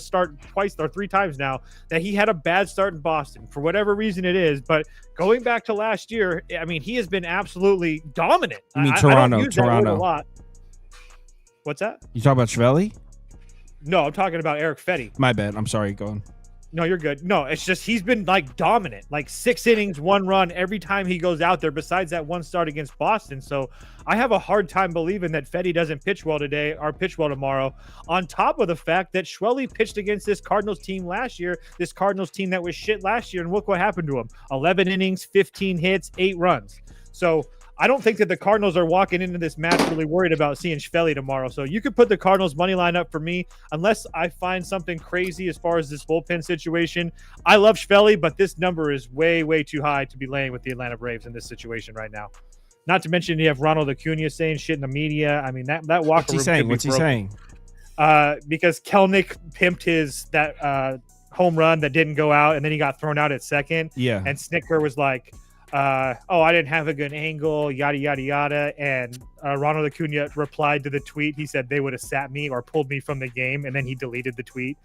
start twice or 3 times now, that he had a bad start in Boston for whatever reason it is, but going back to last year, I mean, he has been absolutely dominant. You mean Toronto? I don't use Toronto that word a lot. What's that? You talking about Schvelli? No, I'm talking about Eric Fetty. My bad. I'm sorry. Go on. No, you're good. No, it's just he's been like dominant, like 6 innings, 1 run every time he goes out there, besides that 1 start against Boston. So I have a hard time believing that Fetty doesn't pitch well today or pitch well tomorrow, on top of the fact that Schwelli pitched against this Cardinals team last year, this Cardinals team that was shit last year, and look what happened to him. 11 innings, 15 hits, 8 runs. So I don't think that the Cardinals are walking into this match really worried about seeing Schvelli tomorrow. So you could put the Cardinals money line up for me, unless I find something crazy as far as this bullpen situation. I love Schvelli, but this number is way, way too high to be laying with the Atlanta Braves in this situation right now. Not to mention you have Ronald Acuna saying shit in the media. I mean, that Walker. What's he saying? What's he saying? Because Kelnick pimped that home run that didn't go out, and then he got thrown out at second. Yeah. And Snicker was like, I didn't have a good angle, yada, yada, yada. And Ronald Acuna replied to the tweet. He said they would have sat me or pulled me from the game, and then he deleted the tweet.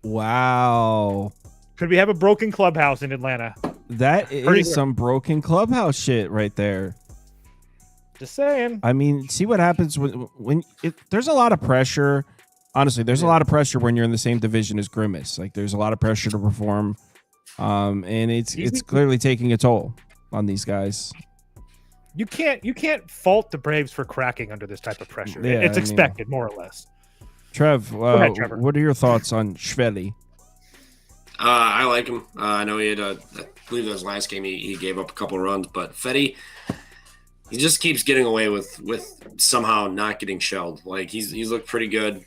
Wow. Could we have a broken clubhouse in Atlanta? That is some broken clubhouse shit right there. Just saying. I mean, see what happens when there's a lot of pressure. Honestly, there's a lot of pressure when you're in the same division as Grimace. Like, there's a lot of pressure to perform. And it's clearly taking a toll on these guys. You can't fault the Braves for cracking under this type of pressure. Yeah, it's expected, more or less. Trev, ahead, Trevor. What are your thoughts on Schvelli? I like him. I know he had I believe that was last game he gave up a couple runs, but Fetty, he just keeps getting away with somehow not getting shelled. Like he's looked pretty good.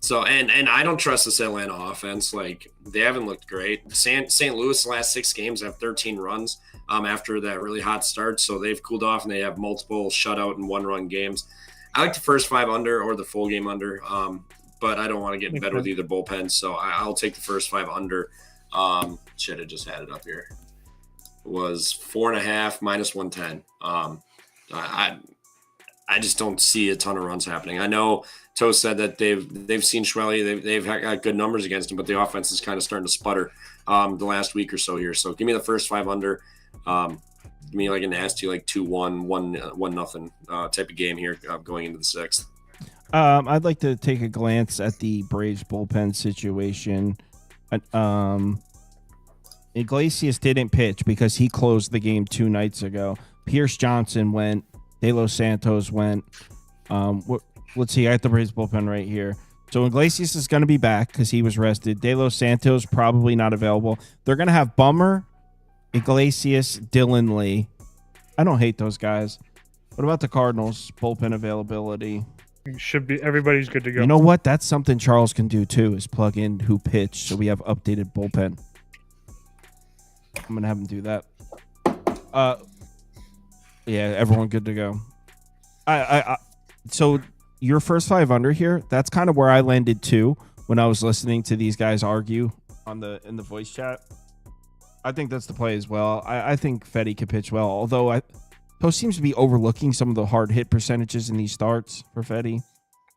So and I don't trust this Atlanta offense. Like, they haven't looked great. St. Louis, the last 6 games have 13 runs after that really hot start. So they've cooled off and they have multiple shutout and 1-run games. I like the first 5 under or the full game under, but I don't want to get in bed with either bullpen. So I'll take the first 5 under. Should have just had it up here. It was 4.5 minus 110. I just don't see a ton of runs happening. I know Toast said that they've seen Schwelly. They've got good numbers against him, but the offense is kind of starting to sputter the last week or so here. So give me the first 5 under. Give me like a nasty 2-1, 1-0 type of game here going into the 6th. I'd like to take a glance at the Braves bullpen situation. Iglesias didn't pitch because he closed the game 2 nights ago. Pierce Johnson went. De Los Santos went. Let's see. I have the Braves bullpen right here. So Iglesias is going to be back because he was rested. De Los Santos probably not available. They're going to have Bummer, Iglesias, Dylan Lee. I don't hate those guys. What about the Cardinals bullpen availability? Should be everybody's good to go. You know what? That's something Charles can do too, is plug in who pitched so we have updated bullpen. I'm going to have him do that. Yeah, everyone good to go. So your first 5 under here, that's kind of where I landed too when I was listening to these guys argue in the voice chat. I think that's the play as well. I think Fetty could pitch well, although Post seems to be overlooking some of the hard hit percentages in these starts for Fetty.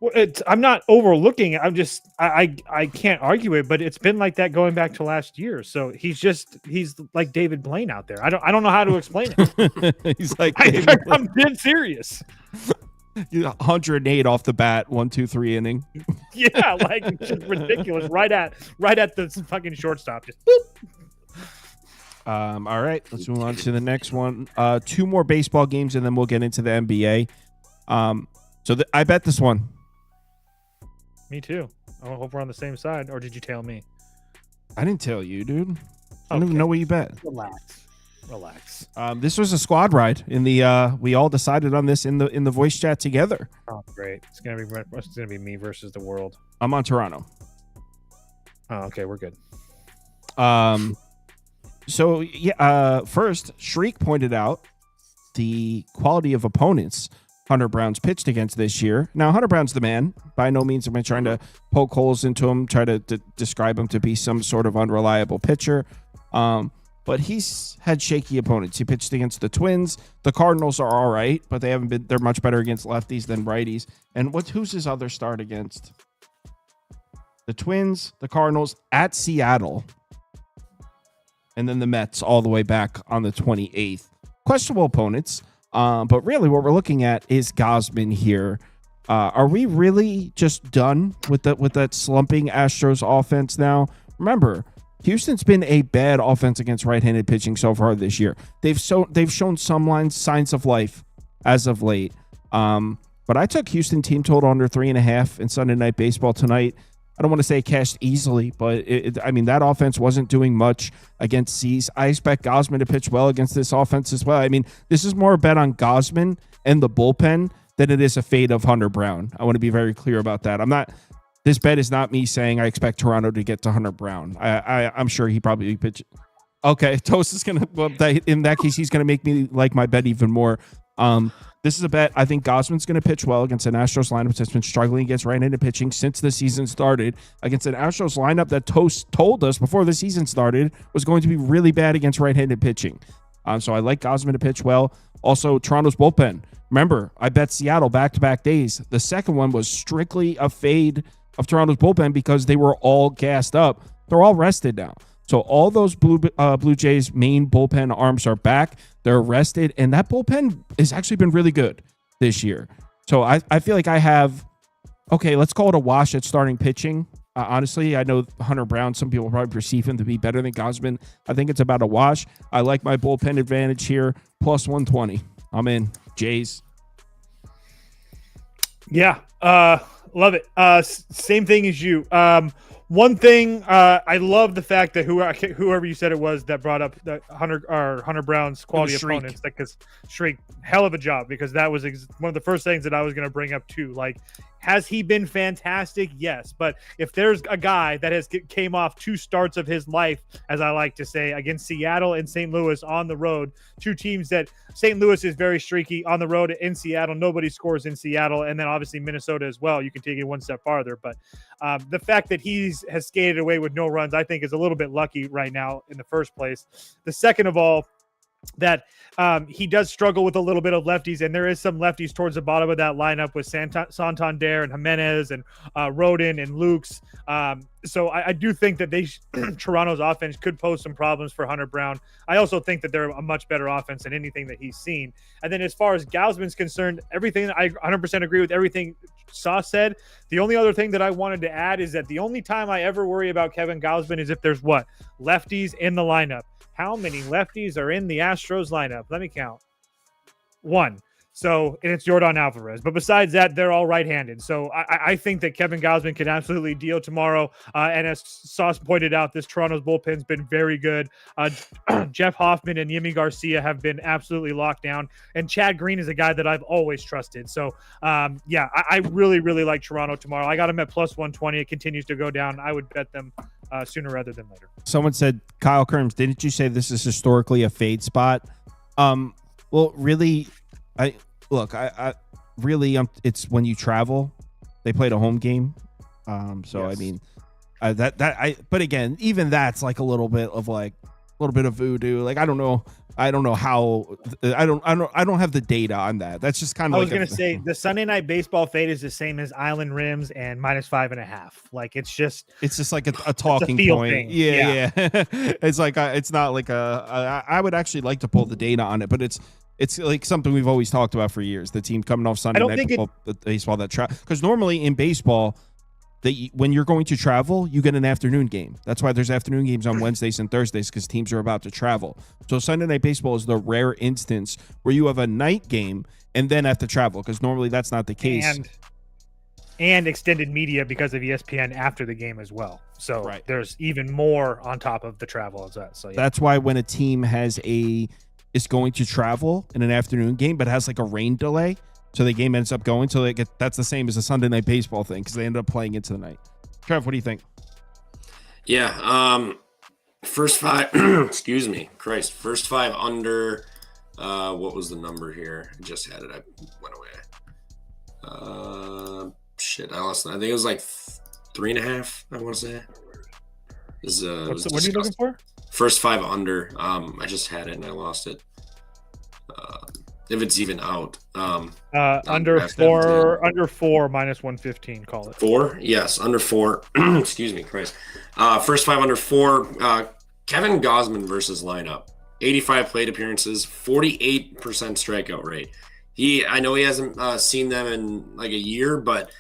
Well, I'm not overlooking it. I'm just I can't argue it, but it's been like that going back to last year. So he's like David Blaine out there. I don't know how to explain it. He's like I'm dead serious. 108 off the bat, 1, 2, 3 inning. Yeah, like it's just ridiculous. Right at the fucking shortstop. Just boop. All right, let's move on to the next one. 2 more baseball games, and then we'll get into the NBA. I bet this one. Me too. I hope we're on the same side. Or did you tell me? I didn't tell you, dude. I don't even know what you bet. Relax. This was a squad ride in the. We all decided on this in the voice chat together. Oh, great! It's gonna be me versus the world. I'm on Toronto. Oh, okay, we're good. So yeah. First, Shriek pointed out the quality of opponents Hunter Brown's pitched against this year. Now, Hunter Brown's the man. By no means am I trying to poke holes into him, try to describe him to be some sort of unreliable pitcher. But he's had shaky opponents. He pitched against the Twins. The Cardinals are all right, but they're much better against lefties than righties. And who's his other start against? The Twins, the Cardinals, at Seattle, and then the Mets all the way back on the 28th. Questionable opponents. But really what we're looking at is Gausman here. Are we really just done with that slumping Astros offense now? Remember, Houston's been a bad offense against right-handed pitching so far this year. They've shown some signs of life as of late. But I took Houston team total under 3.5 in Sunday Night Baseball tonight. I don't want to say cashed easily, but that offense wasn't doing much against C's. I expect Gausman to pitch well against this offense as well. I mean, this is more a bet on Gausman and the bullpen than it is a fade of Hunter Brown. I want to be very clear about that. This bet is not me saying I expect Toronto to get to Hunter Brown. I'm sure he probably pitch. Okay, Toast is gonna. Well, in that case, he's gonna make me like my bet even more. This is a bet. I think Gausman's going to pitch well against an Astros lineup that's been struggling against right-handed pitching since the season started. Against an Astros lineup that Toast told us before the season started was going to be really bad against right-handed pitching. So I like Gausman to pitch well. Also, Toronto's bullpen. Remember, I bet Seattle back-to-back days. The second one was strictly a fade of Toronto's bullpen because they were all gassed up. They're all rested now. So all those Blue Jays main bullpen arms are back. They're rested, and that bullpen has actually been really good this year. So I feel like I have, let's call it a wash at starting pitching. Honestly, I know Hunter Brown, some people probably perceive him to be better than Gausman. I think it's about a wash. I like my bullpen advantage here, plus 120. I'm in. Jays. Yeah, love it. Same thing as you. One thing, I love the fact that whoever you said it was that brought up the Hunter Brown's quality opponents, because Shriek, hell of a job, because that was one of the first things that I was going to bring up too. Like, has he been fantastic? Yes, but if there's a guy that has came off 2 starts of his life, as I like to say, against Seattle and St. Louis on the road, 2 teams that St. Louis is very streaky on the road. In Seattle, nobody scores in Seattle, and then obviously Minnesota as well. You can take it one step farther, but the fact that has skated away with no runs, I think, is a little bit lucky right now in the first place. The second of all, that he does struggle with a little bit of lefties, and there is some lefties towards the bottom of that lineup with Santander and Jimenez and Rodin and Lukes. So I do think that Toronto's offense could pose some problems for Hunter Brown. I also think that they're a much better offense than anything that he's seen. And then as far as Gausman's concerned, everything, I 100% agree with everything Sauce said. The only other thing that I wanted to add is that the only time I ever worry about Kevin Gausman is if there's lefties in the lineup. How many lefties are in the Astros lineup? Let me count. 1. So, and it's Yordan Alvarez. But besides that, they're all right-handed. So I think that Kevin Gausman can absolutely deal tomorrow. And as Sauce pointed out, this Toronto's bullpen's been very good. Jeff Hoffman and Yimi Garcia have been absolutely locked down. And Chad Green is a guy that I've always trusted. So, I really, really like Toronto tomorrow. I got them at plus 120. It continues to go down. I would bet them sooner rather than later. Someone said, Kyle Kirms, didn't you say this is historically a fade spot? Well, really, I really, it's when you travel. They played a home game, so yes. I mean, but again, even that's like a little bit of voodoo. Like I don't know how. I don't have the data on that. That's just kind of. I was gonna say the Sunday Night Baseball fade is the same as Island Rims and -5.5. Like it's just like a talking point. Thing. Yeah. It's like it's not like I would actually like to pull the data on it, but it's like something we've always talked about for years. The team coming off Sunday Night Baseball that because normally in baseball, when you're going to travel, you get an afternoon game. That's why there's afternoon games on Wednesdays and Thursdays, because teams are about to travel. So Sunday Night Baseball is the rare instance where you have a night game and then have to travel, because normally that's not the case. And extended media because of ESPN after the game as well. So There's even more on top of the travel as that. So yeah. That's why when a team is going to travel in an afternoon game, but has like a rain delay, so the game ends up going till that's the same as a Sunday Night Baseball thing, because they end up playing into the night. Trev, what do you think? Yeah, first 5 excuse me, Christ, first 5 under what was the number here? I just had it, I went away. I lost it. I think it was like 3.5, I want to say. What are you looking for? First 5 under. I just had it and I lost it. If it's even out. Under 4 -115, call it. 4? Yes, under 4. Excuse me, Christ. First 5 under 4. Kevin Gausman versus lineup. 85 plate appearances, 48% strikeout rate. I know he hasn't seen them in like a year, but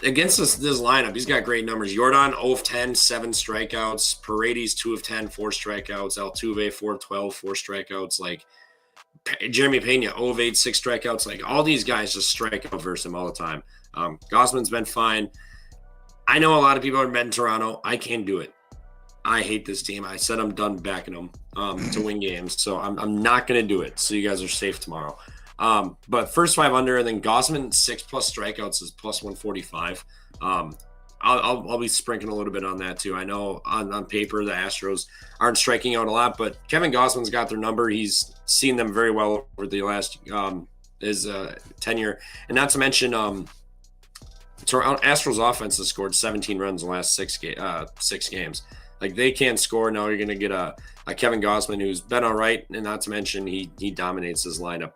against this lineup, he's got great numbers. Yordan 0 of 10, 7 strikeouts. Paredes 2 of 10, 4 strikeouts. Altuve 4 of 12, 4 strikeouts. Like Jeremy Pena 0 of 8, 6 strikeouts. Like all these guys just strike out versus him all the time. Gausman's been fine. I know a lot of people are betting Toronto. I can't do it. I hate this team. I said I'm done backing them to win games, so I'm not going to do it. So you guys are safe tomorrow. But first 5 under, and then Gausman 6+ strikeouts is plus 145. I'll be sprinkling a little bit on that too. I know on paper the Astros aren't striking out a lot, but Kevin Gausman's got their number. He's seen them very well over the last his tenure, and not to mention Astros offense has scored 17 runs in the last 6 games. Like they can't score. Now you're going to get a Kevin Gausman who's been all right, and not to mention he dominates his lineup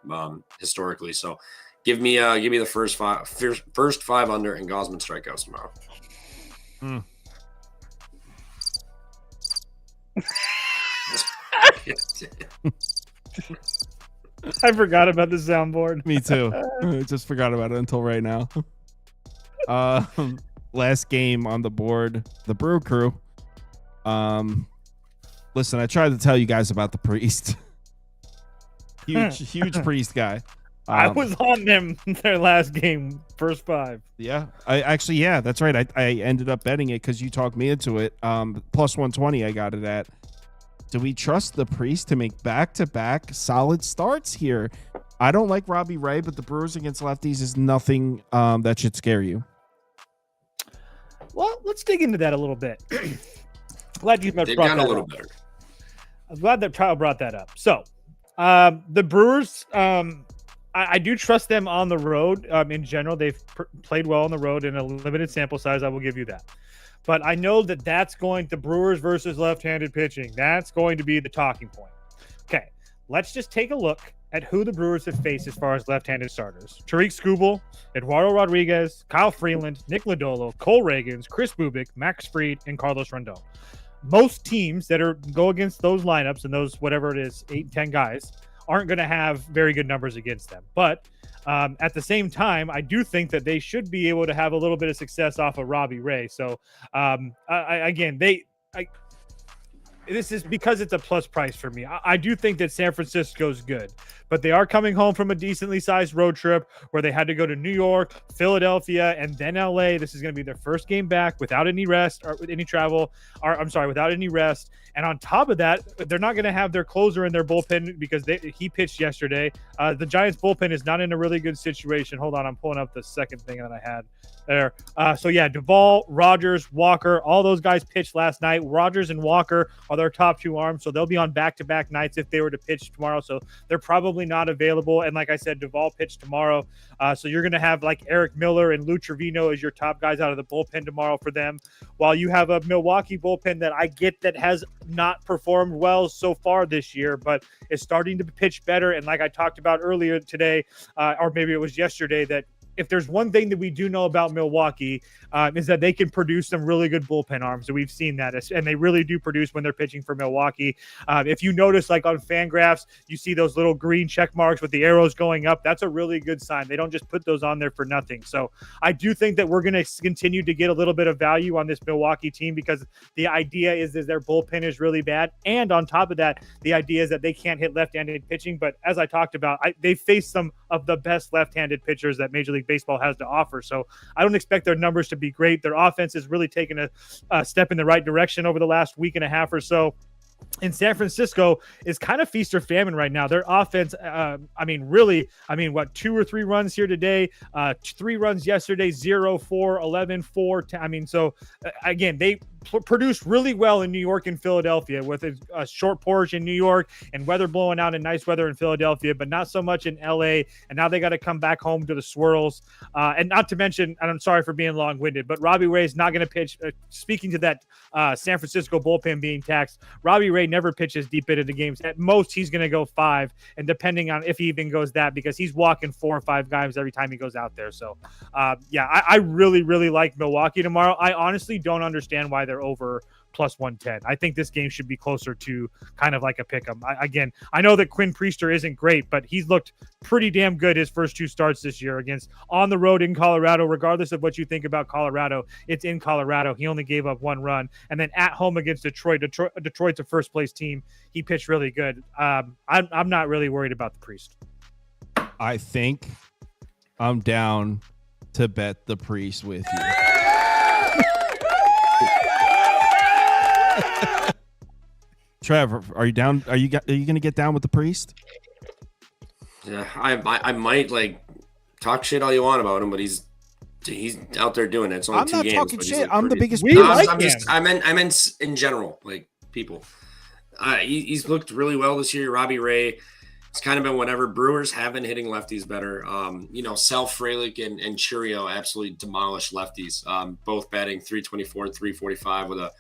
historically. So give me the first 5 under and Gausman strikeouts tomorrow. I forgot about the soundboard. Me too. I just forgot about it until right now. Last game on the board, the Brew Crew. Listen, I tried to tell you guys about the Priest. Huge Priest guy. I was on them their last game, first 5. Yeah, that's right. I ended up betting it because you talked me into it. Plus 120, I got it at. Do we trust the Priest to make back-to-back solid starts here? I don't like Robbie Ray, but the Brewers against lefties is nothing that should scare you. Well, let's dig into that a little bit. Glad you brought that a little up. better. I'm glad that Kyle brought that up. So, the Brewers, I do trust them on the road. In general, they've played well on the road in a limited sample size. I will give you that. But I know that's going to Brewers versus left-handed pitching. That's going to be the talking point. Okay, let's just take a look at who the Brewers have faced as far as left-handed starters. Tariq Skubal, Eduardo Rodriguez, Kyle Freeland, Nick Lodolo, Cole Reagans, Chris Bubik, Max Fried, and Carlos Rondon. Most teams that go against those lineups and those, whatever it is, 8, 10 guys, aren't going to have very good numbers against them. But at the same time, I do think that they should be able to have a little bit of success off of Robbie Ray. So, this is because it's a plus price for me. I do think that San Francisco's good, but they are coming home from a decently sized road trip where they had to go to New York, Philadelphia, and then LA. This is going to be their first game back without any rest or with any travel, without any rest. And on top of that, they're not going to have their closer in their bullpen because he pitched yesterday. The Giants bullpen is not in a really good situation. Hold on, I'm pulling up the second thing that I had there. Duvall, Rogers, Walker, all those guys pitched last night. Rogers and Walker are their top 2 arms, so they'll be on back-to-back nights if they were to pitch tomorrow. So they're probably not available. And like I said, Duvall pitched tomorrow. So you're going to have like Eric Miller and Lou Trevino as your top guys out of the bullpen tomorrow for them. While you have a Milwaukee bullpen that I get that has not performed well so far this year, but is starting to pitch better. And like I talked about earlier today, or maybe it was yesterday, that if there's one thing that we do know about Milwaukee, is that they can produce some really good bullpen arms. And we've seen that. And they really do produce when they're pitching for Milwaukee. If you notice, like on Fangraphs, you see those little green check marks with the arrows going up. That's a really good sign. They don't just put those on there for nothing. So I do think that we're going to continue to get a little bit of value on this Milwaukee team because the idea is their bullpen is really bad. And on top of that, the idea is that they can't hit left-handed pitching. But as I talked about, they face some of the best left-handed pitchers that Major League Baseball has to offer. So I don't expect their numbers to be great. Their offense has really taken a step in the right direction over the last week and a half or so. And San Francisco is kind of feast or famine right now. Their offense, 2 or 3 runs here today, 3 runs yesterday, 0, 4, 11, 4. Again, they produced really well in New York and Philadelphia with a short porch in New York and weather blowing out and nice weather in Philadelphia, but not so much in LA. And now they got to come back home to the swirls. And not to mention, and I'm sorry for being long-winded, but Robbie Ray is not going to pitch. Speaking to that San Francisco bullpen being taxed, Robbie Ray never pitches deep into the games. At most, he's going to go 5, and depending on if he even goes that, because he's walking 4 or 5 guys every time he goes out there. So, I really, really like Milwaukee tomorrow. I honestly don't understand why they're over plus 110. I think this game should be closer to kind of like a pick 'em. I know that Quinn Priester isn't great, but he's looked pretty damn good his first 2 starts this year against on the road in Colorado. Regardless of what you think about Colorado, it's in Colorado. He only gave up 1 run. And then at home against Detroit. Detroit's a first place team. He pitched really good. I'm not really worried about the Priest. I think I'm down to bet the Priest with you. Trevor, are you down? Are you going to get down with the Priest? Yeah, I might talk shit all you want about him, but he's out there doing it. It's only I'm 2 not games. talking shit. I'm the biggest. I meant in general, people. He's looked really well this year. Robbie Ray. It's kind of been whatever. Brewers have been hitting lefties better. Sal Frelick and Churio absolutely demolished lefties, both batting 324, 345 with a,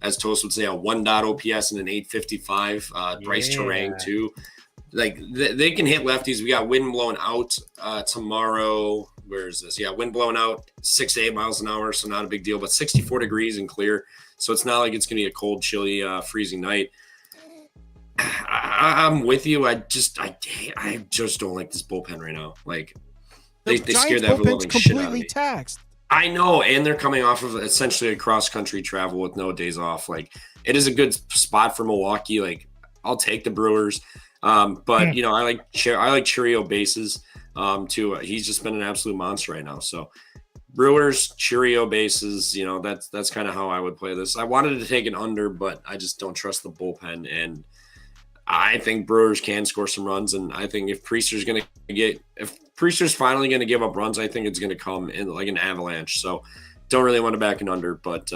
as Toast would say, a 1.0 OPS and an 855. Bryce Terang too. They can hit lefties. We got wind blowing out tomorrow. Where is this? Yeah, wind blowing out 6 to 8 miles an hour, so not a big deal, but 64 degrees and clear. So it's not like it's going to be a cold, chilly, freezing night. I'm with you. I just don't like this bullpen right now. They scared the living shit out of me. Taxed. I know, and they're coming off of essentially a cross-country travel with no days off. It is a good spot for Milwaukee. I'll take the Brewers, but I like Churio bases. too. He's just been an absolute monster right now. So Brewers, Cheerio bases, that's kind of how I would play this. I wanted to take an under, but I just don't trust the bullpen. And I think Brewers can score some runs. And I think if Priester's finally going to give up runs, I think it's going to come in like an avalanche. So don't really want to back an under, but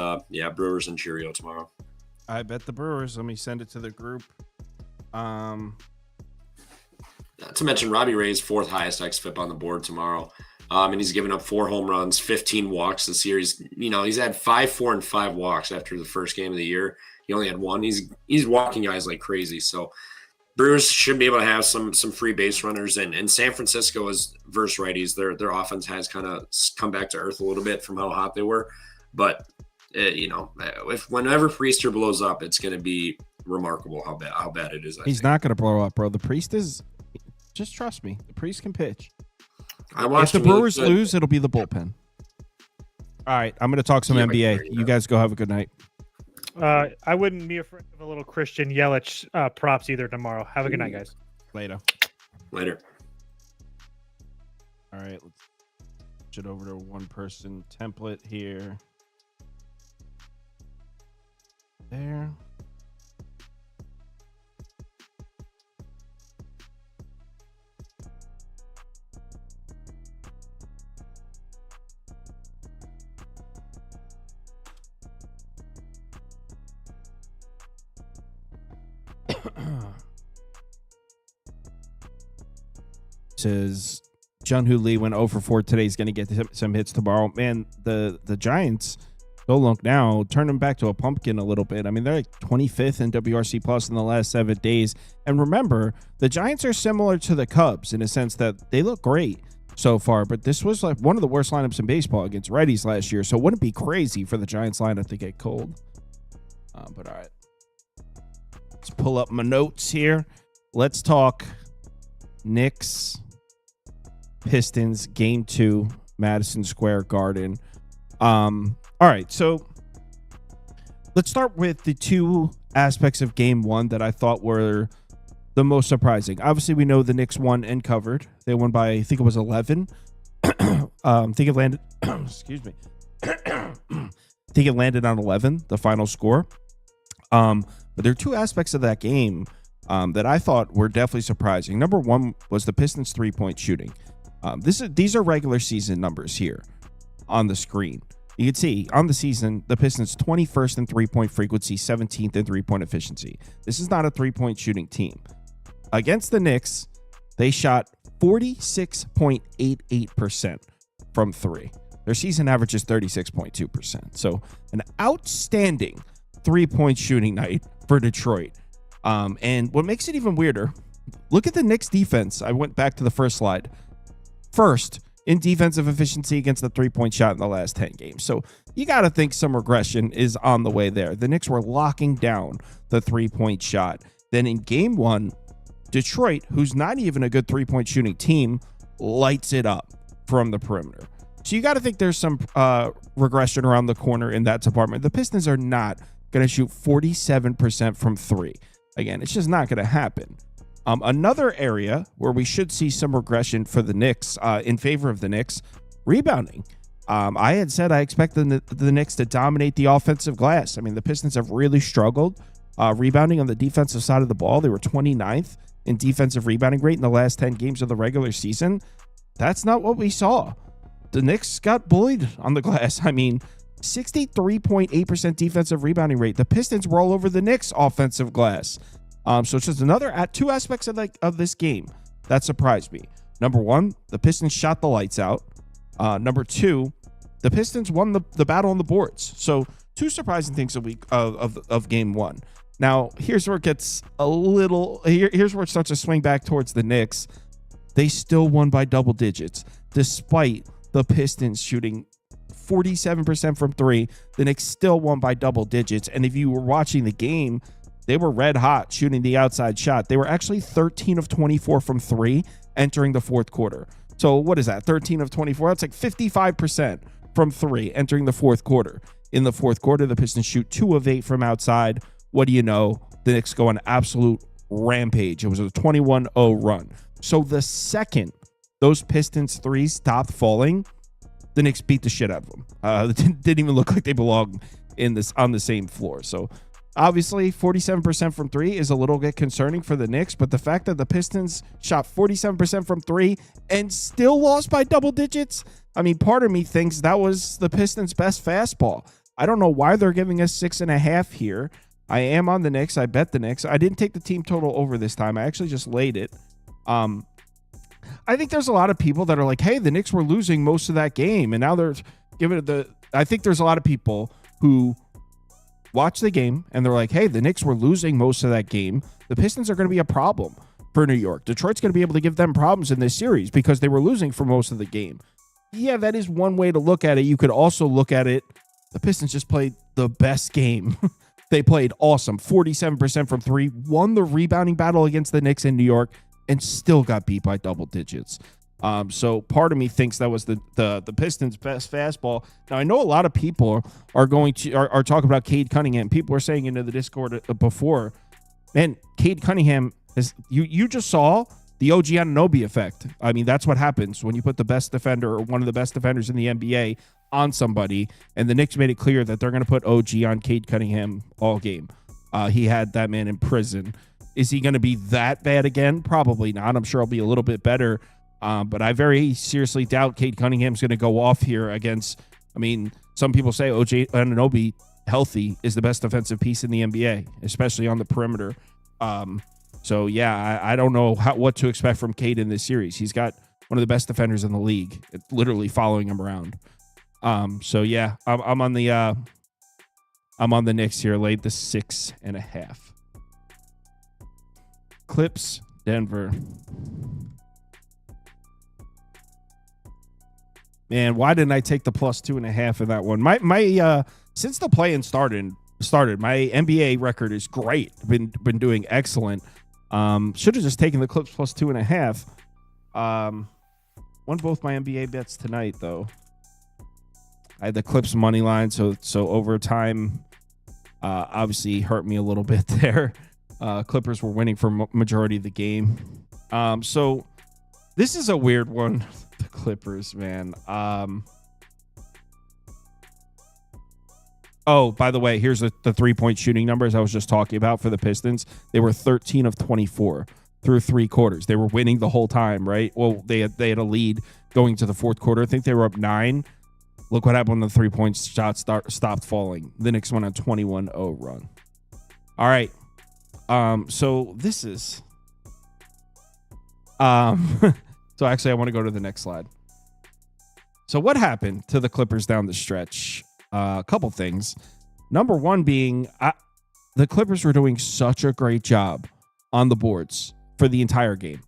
Brewers and Cheerio tomorrow. I bet the Brewers. Let me send it to the group. Not to mention Robbie Ray's fourth highest xFIP on the board tomorrow. And he's given up 4 home runs, 15 walks this year. He's had 5, 4, and 5 walks after the first game of the year. He only had 1. He's walking guys like crazy. So Brewers should be able to have some free base runners. And San Francisco is versus righties. Their offense has kind of come back to earth a little bit from how hot they were. But whenever Priester blows up, it's going to be remarkable how bad it is. He's not going to blow up, bro. The Priest is. Just trust me. The Priest can pitch. If the Brewers lose, it'll be the bullpen. All right, I'm going to talk some NBA. You guys go have a good night. I wouldn't be afraid of a little Christian Yelich props either tomorrow. Have a good night, guys. Later. All right, let's switch it over to one person template here. There. Says Jung-Hoo Lee went 0 for 4 today. He's going to get some hits tomorrow. Man, the Giants, go look now, turn them back to a pumpkin a little bit. I mean, they're like 25th in WRC plus in the last 7 days. And remember, the Giants are similar to the Cubs in a sense that they look great so far, but this was like one of the worst lineups in baseball against righties last year. So it wouldn't be crazy for the Giants lineup to get cold. But all right, let's pull up my notes here. Let's talk Knicks Pistons game 2, Madison Square Garden. All right, so let's start with the 2 aspects of game 1 that I thought were the most surprising. Obviously, we know the Knicks won and covered. They won by, I think it was 11. I think it landed excuse me. I think it landed on 11, the final score. But there are 2 aspects of that game that I thought were definitely surprising. Number 1 was the Pistons 3-point shooting. These are regular season numbers here on the screen. You can see on the season, the Pistons 21st in 3-point frequency, 17th in 3-point efficiency. This is not a 3-point shooting team. Against the Knicks, they shot 46.88% from 3. Their season average is 36.2%. So an outstanding 3-point shooting night for Detroit. And what makes it even weirder, look at the Knicks defense. I went back to the first slide. First in defensive efficiency against the 3-point shot in the last 10 games. So you got to think some regression is on the way there. The Knicks were locking down the 3-point shot. Then in game 1, Detroit, who's not even a good 3-point shooting team, lights it up from the perimeter. So you got to think there's some regression around the corner in that department. The Pistons are not going to shoot 47% from 3. Again, it's just not going to happen. Another area where we should see some regression for the Knicks, in favor of the Knicks, rebounding. I had said I expect the Knicks to dominate the offensive glass. I mean, the Pistons have really struggled rebounding on the defensive side of the ball. They were 29th in defensive rebounding rate in the last 10 games of the regular season. That's not what we saw. The Knicks got bullied on the glass. I mean, 63.8% defensive rebounding rate. The Pistons were all over the Knicks offensive glass. So it's just another 2 aspects of this game that surprised me. Number 1, the Pistons shot the lights out. Number 2, the Pistons won the battle on the boards. So 2 surprising things of game 1. Now, here's where it gets a little. Here's where it starts to swing back towards the Knicks. They still won by double digits, despite the Pistons shooting 47% from 3. The Knicks still won by double digits. And if you were watching the game, they were red hot shooting the outside shot. They were actually 13 of 24 from 3 entering the fourth quarter. So what is that? 13 of 24? That's like 55% from 3 entering the fourth quarter. In the fourth quarter, the Pistons shoot 2 of 8 from outside. What do you know? The Knicks go on absolute rampage. It was a 21-0 run. So the second those Pistons threes stopped falling, the Knicks beat the shit out of them. It didn't even look like they belonged on the same floor. So obviously 47% from three is a little bit concerning for the Knicks, but the fact that the Pistons shot 47% from three and still lost by double digits, I mean, part of me thinks that was the Pistons' best fastball. I don't know why they're giving us 6.5 here. I am on the Knicks. I bet the Knicks. I didn't take the team total over this time. I actually just laid it. I think there's a lot of people that are like, hey, the Knicks were losing most of that game, and now they're giving it I think there's a lot of people who watch the game and they're like, hey, the Knicks were losing most of that game. The Pistons are going to be a problem for New York. Detroit's going to be able to give them problems in this series because they were losing for most of the game. Yeah, that is one way to look at it. You could also look at it, the Pistons just played the best game. They played awesome. 47% from three, won the rebounding battle against the Knicks in New York, and still got beat by double digits. So part of me thinks that was the Pistons' best fastball. Now, I know a lot of people are talking about Cade Cunningham. People are saying into the Discord before, man, Cade Cunningham is you just saw the OG Anunoby effect. I mean, that's what happens when you put the best defender or one of the best defenders in the NBA on somebody, and the Knicks made it clear that they're going to put OG on Cade Cunningham all game. He had that man in prison. Is he going to be that bad again? Probably not. I'm sure he'll be a little bit better. But I very seriously doubt Cade Cunningham's going to go off here against, I mean, some people say OG Anunoby healthy is the best defensive piece in the NBA, especially on the perimeter. So, yeah, I don't know what to expect from Cade in this series. He's got one of the best defenders in the league, literally following him around. So, yeah, I'm on the Knicks here, laid the 6.5. Clips, Denver. Man, why didn't I take the plus 2.5 in that one? My since the play-in started, my NBA record is great. Been doing excellent. Should have just taken the Clips plus 2.5. Won both my NBA bets tonight, though. I had the Clips money line, so overtime obviously hurt me a little bit there. Clippers were winning for majority of the game. So this is a weird one. The Clippers, man. Oh, by the way, here's the 3-point shooting numbers I was just talking about for the Pistons. They were 13 of 24 through 3 quarters. They were winning the whole time, right? Well, they had a lead going to the fourth quarter. I think they were up 9. Look what happened when the 3-point shots stopped falling. The Knicks went on a 21-0 run. All right. So this is so actually I want to go to the next slide. So what happened to the Clippers down the stretch? A couple things. Number one being the Clippers were doing such a great job on the boards for the entire game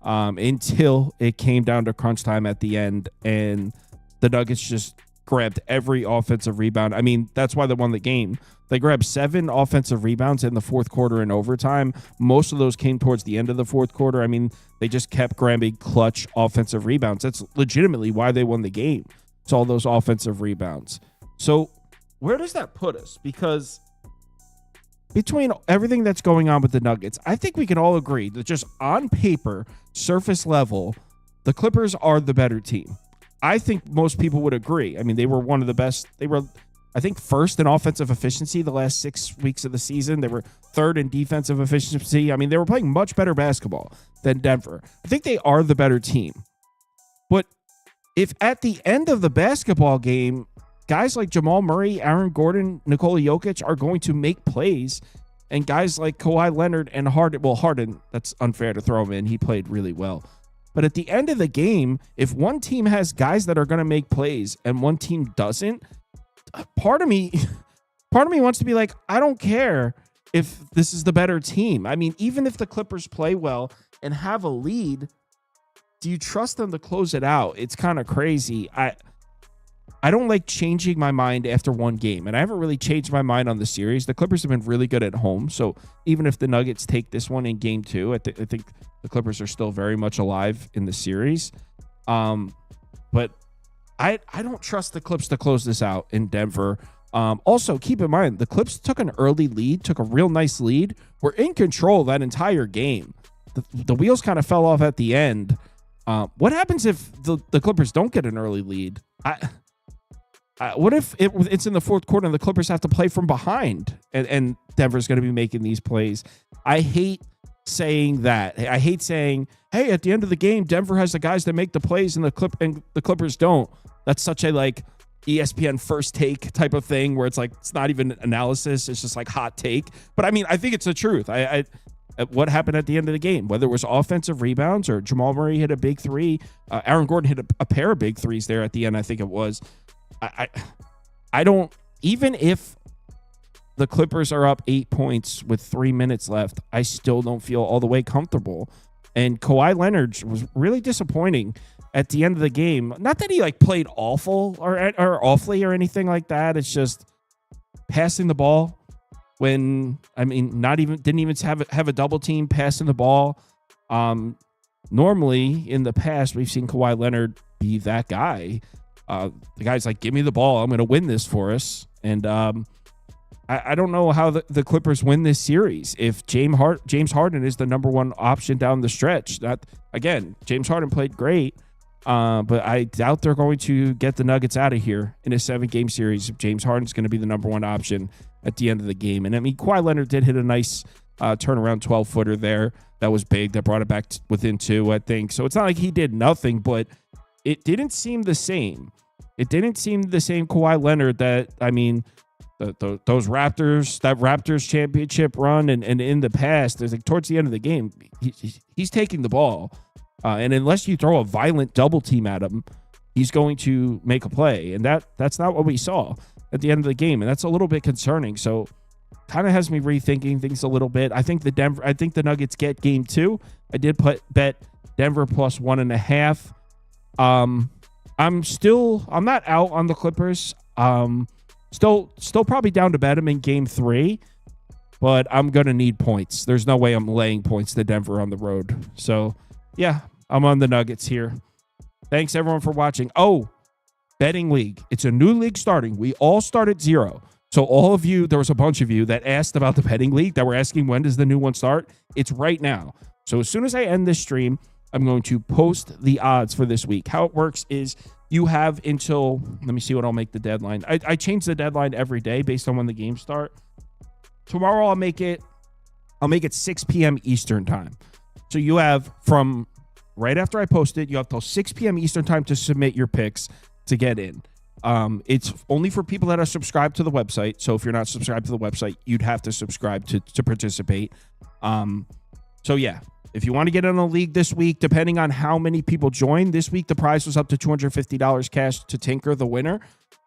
until it came down to crunch time at the end, and the Nuggets just grabbed every offensive rebound. I mean, that's why they won the game. They grabbed 7 offensive rebounds in the fourth quarter and overtime. Most of those came towards the end of the fourth quarter. I mean, they just kept grabbing clutch offensive rebounds. That's legitimately why they won the game. It's all those offensive rebounds. So where does that put us? Because between everything that's going on with the Nuggets, I think we can all agree that just on paper, surface level, the Clippers are the better team. I think most people would agree. I mean, they were one of the best. They were, I think, first in offensive efficiency the last 6 weeks of the season. They were third in defensive efficiency. I mean, they were playing much better basketball than Denver. I think they are the better team. But if at the end of the basketball game, guys like Jamal Murray, Aaron Gordon, Nikola Jokic are going to make plays, and guys like Kawhi Leonard and Harden, that's unfair to throw him in. He played really well. But at the end of the game, if one team has guys that are going to make plays and one team doesn't, part of me wants to be like, I don't care if this is the better team. I mean, even if the Clippers play well and have a lead, do you trust them to close it out? It's kind of crazy. I don't like changing my mind after one game, and I haven't really changed my mind on the series. The Clippers have been really good at home, so even if the Nuggets take this one in game 2, I think the Clippers are still very much alive in the series. But I don't trust the Clips to close this out in Denver. Also, keep in mind, the Clips took an early lead, took a real nice lead. Were in control that entire game. The wheels kind of fell off at the end. What happens if the Clippers don't get an early lead? What if it's in the fourth quarter and the Clippers have to play from behind and Denver's going to be making these plays? I hate saying that. I hate saying, hey, at the end of the game, Denver has the guys that make the plays and the Clippers don't. That's such a like ESPN first take type of thing where it's like, it's not even analysis. It's just like hot take. But I mean, I think it's the truth. What happened at the end of the game, whether it was offensive rebounds or Jamal Murray hit a big three, Aaron Gordon hit a pair of big threes there at the end, I think it was. I don't, even if the Clippers are up 8 points with 3 minutes left, I still don't feel all the way comfortable. And Kawhi Leonard was really disappointing at the end of the game. Not that he like played awful or awfully or anything like that. It's just passing the ball when, I mean, didn't even have a double team passing the ball. Normally in the past, we've seen Kawhi Leonard be that guy. The guy's like, give me the ball. I'm going to win this for us. And I don't know how the Clippers win this series if James Harden is the number one option down the stretch. Again, James Harden played great, but I doubt they're going to get the Nuggets out of here in a 7-game series if James Harden's going to be the number one option at the end of the game. And I mean, Kawhi Leonard did hit a nice turnaround 12-footer there. That was big. That brought it back within 2, I think. So it's not like he did nothing, but it didn't seem the same. It didn't seem the same Kawhi Leonard that, I mean, those Raptors championship run and in the past, there's like towards the end of the game, he's taking the ball. And unless you throw a violent double team at him, he's going to make a play. And that's not what we saw at the end of the game. And that's a little bit concerning. So kind of has me rethinking things a little bit. I think the Nuggets get game 2. I did bet Denver plus 1.5. I'm not out on the Clippers. Still probably down to bet them in game 3, but I'm going to need points. There's no way I'm laying points to Denver on the road. So yeah, I'm on the Nuggets here. Thanks everyone for watching. Oh, betting league. It's a new league starting. We all start at 0. So all of you, there was a bunch of you that asked about the betting league that were asking when does the new one start? It's right now. So as soon as I end this stream, I'm going to post the odds for this week. How it works is you have until, let me see what I'll make the deadline. I change the deadline every day based on when the games start. Tomorrow I'll make it 6 p.m. Eastern time. So you have from right after I post it, you have till 6 p.m. Eastern time to submit your picks to get in. It's only for people that are subscribed to the website. So if you're not subscribed to the website, you'd have to subscribe to participate. So yeah. If you want to get in a league this week, depending on how many people join, this week the prize was up to $250 cash to Tinker, the winner.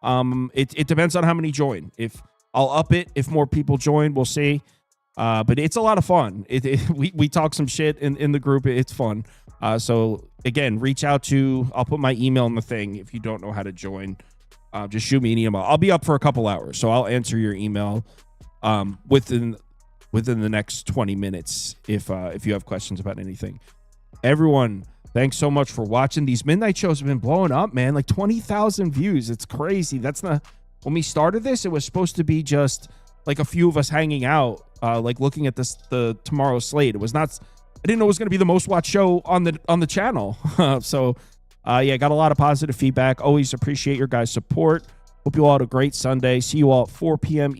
It depends on how many join. If I'll up it, if more people join, we'll see. But it's a lot of fun. We talk some shit in the group. It's fun. So again, reach out to. I'll put my email in the thing. If you don't know how to join, just shoot me an email. I'll be up for a couple hours, so I'll answer your email within the next 20 minutes if you have questions about anything. Everyone, thanks so much for watching. These midnight shows have been blowing up, man. Like 20,000 views. It's crazy. That's not, when we started this, it was supposed to be just like a few of us hanging out, like looking at the tomorrow slate. It was not, I didn't know it was going to be the most watched show on the channel. So yeah, got a lot of positive feedback. Always appreciate your guys' support. Hope you all had a great Sunday. See you all at 4 p.m.